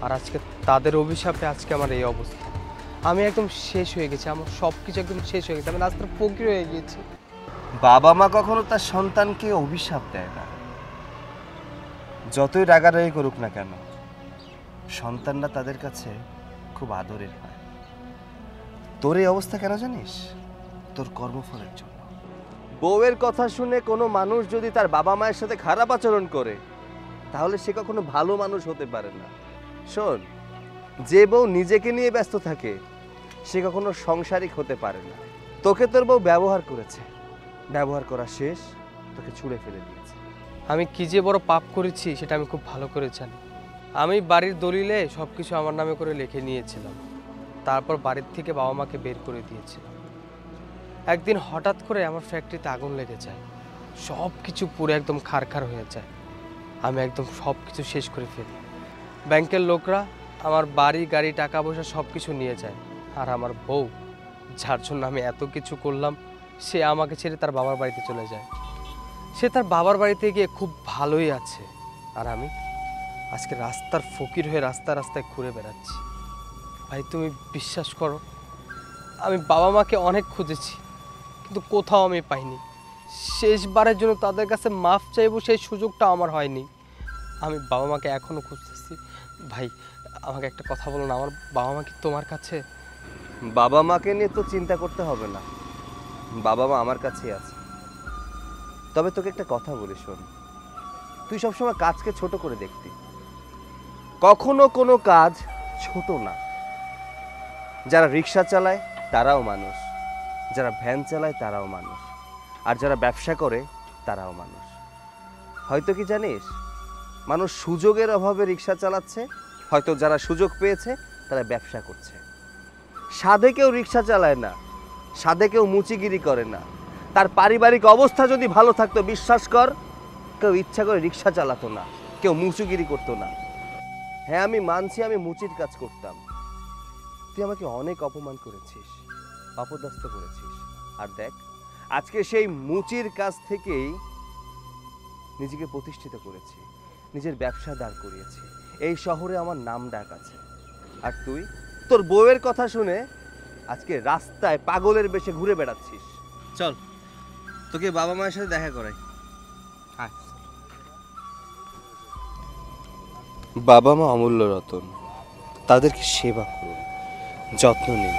আর আজকে তাদের অভিশাপে আজকে আমার এই অবস্থা। আমি একদম শেষ হয়ে গেছি, আমার সব কিছু একদম শেষ হয়ে গেছে, আমি রাস্তার ফকির হয়ে গিয়েছি। বাবা মা কখনো তার সন্তানকে অভিশাপ দেয় না। যতই রাগারাগি করুক না কেন, সন্তানরা তাদের কাছে খুব আদরের হয়। তোর এই অবস্থা কেন জানিস? তোর কর্মফলের জন্য। বউয়ের কথা শুনে কোনো মানুষ যদি তার বাবা মায়ের সাথে খারাপ আচরণ করে, তাহলে সে কখনো ভালো মানুষ হতে পারে না। শোন, যে বউ নিজেকে নিয়ে ব্যস্ত থাকে সে কখনো সংসারিক হতে পারে না। তোকে তোর বউ ব্যবহার করেছে, ব্যবহার করা শেষ, তোকে ছুঁড়ে ফেলে দিয়েছে। আমি কি যে বড় পাপ করেছি সেটা আমি খুব ভালো করে জানি। আমি বাড়ির দলিলে সব কিছু আমার নামে করে লিখে নিয়েছিলাম, তারপর বাড়ির থেকে বাবা মাকে বের করে দিয়েছিলাম। একদিন হঠাৎ করে আমার ফ্যাক্টরিতে আগুন লেগে যায়, সব কিছু পুরো একদম খারখার হয়ে যায়। আমি একদম সব কিছু শেষ করে ফেলি। ব্যাংকের লোকরা আমার বাড়ি গাড়ি টাকা পয়সা সব কিছু নিয়ে যায়, আর আমার বউ, যার জন্য আমি এত কিছু করলাম, সে আমাকে ছেড়ে তার বাবার বাড়িতে চলে যায়। সে তার বাবার বাড়িতে গিয়ে খুব ভালোই আছে, আর আমি আজকে রাস্তার ফকির হয়ে রাস্তায় রাস্তায় ঘুরে বেড়াচ্ছি। ভাই তুমি বিশ্বাস করো, আমি বাবা মাকে অনেক খুঁজেছি কিন্তু কোথাও আমি পাইনি। শেষবারের জন্য তাদের কাছে মাফ চাইবো সেই সুযোগটা আমার হয়নি। আমি বাবা মাকে এখনও খুঁজতেছি। ভাই আমাকে একটা কথা বলো না, আমার বাবা মা কি তোমার কাছে? বাবা মাকে নিয়ে তো চিন্তা করতে হবে না, বাবা মা আমার কাছেই আছে। তবে তোকে একটা কথা বলি, শোন, তুই সবসময় কাজকে ছোট করে দেখতি। কখনো কোনো কাজ ছোট না। যারা রিক্সা চালায় তারাও মানুষ, যারা ভ্যান চালায় তারাও মানুষ, আর যারা ব্যবসা করে তারাও মানুষ। হয়তো কি জানিস, মানুষ সুযোগের অভাবে রিক্সা চালাচ্ছে, হয়তো যারা সুযোগ পেয়েছে তারা ব্যবসা করছে। সাধে কেউ রিক্সা চালায় না, সাধে কেউ মুচিগিরি করে না। তার পারিবারিক অবস্থা যদি ভালো থাকতো, বিশ্বাস কর, কেউ ইচ্ছা করে রিক্সা চালাতো না, কেউ মুচিগিরি করতো না। হ্যাঁ, আমি মানছি আমি মুচির কাজ করতাম। তুই আমাকে অনেক অপমান করেছিস, অপদস্থ করেছিস, আর দেখ আজকে সেই মুচির কাজ থেকেই নিজেকে প্রতিষ্ঠিত করেছি, নিজের ব্যবসা দাঁড় করিয়েছি। এই শহরে আমার নাম ডাক আছে। আর তুই তোর বউয়ের কথা শুনে আজকে রাস্তায় পাগলের বেশে ঘুরে বেড়াচ্ছিস। চল, তোকে বাবা মায়ের সাথে দেখা করাই। বাবা মা অমূল্য রতন, তাদেরকে সেবা করুন, যত্ন নিন।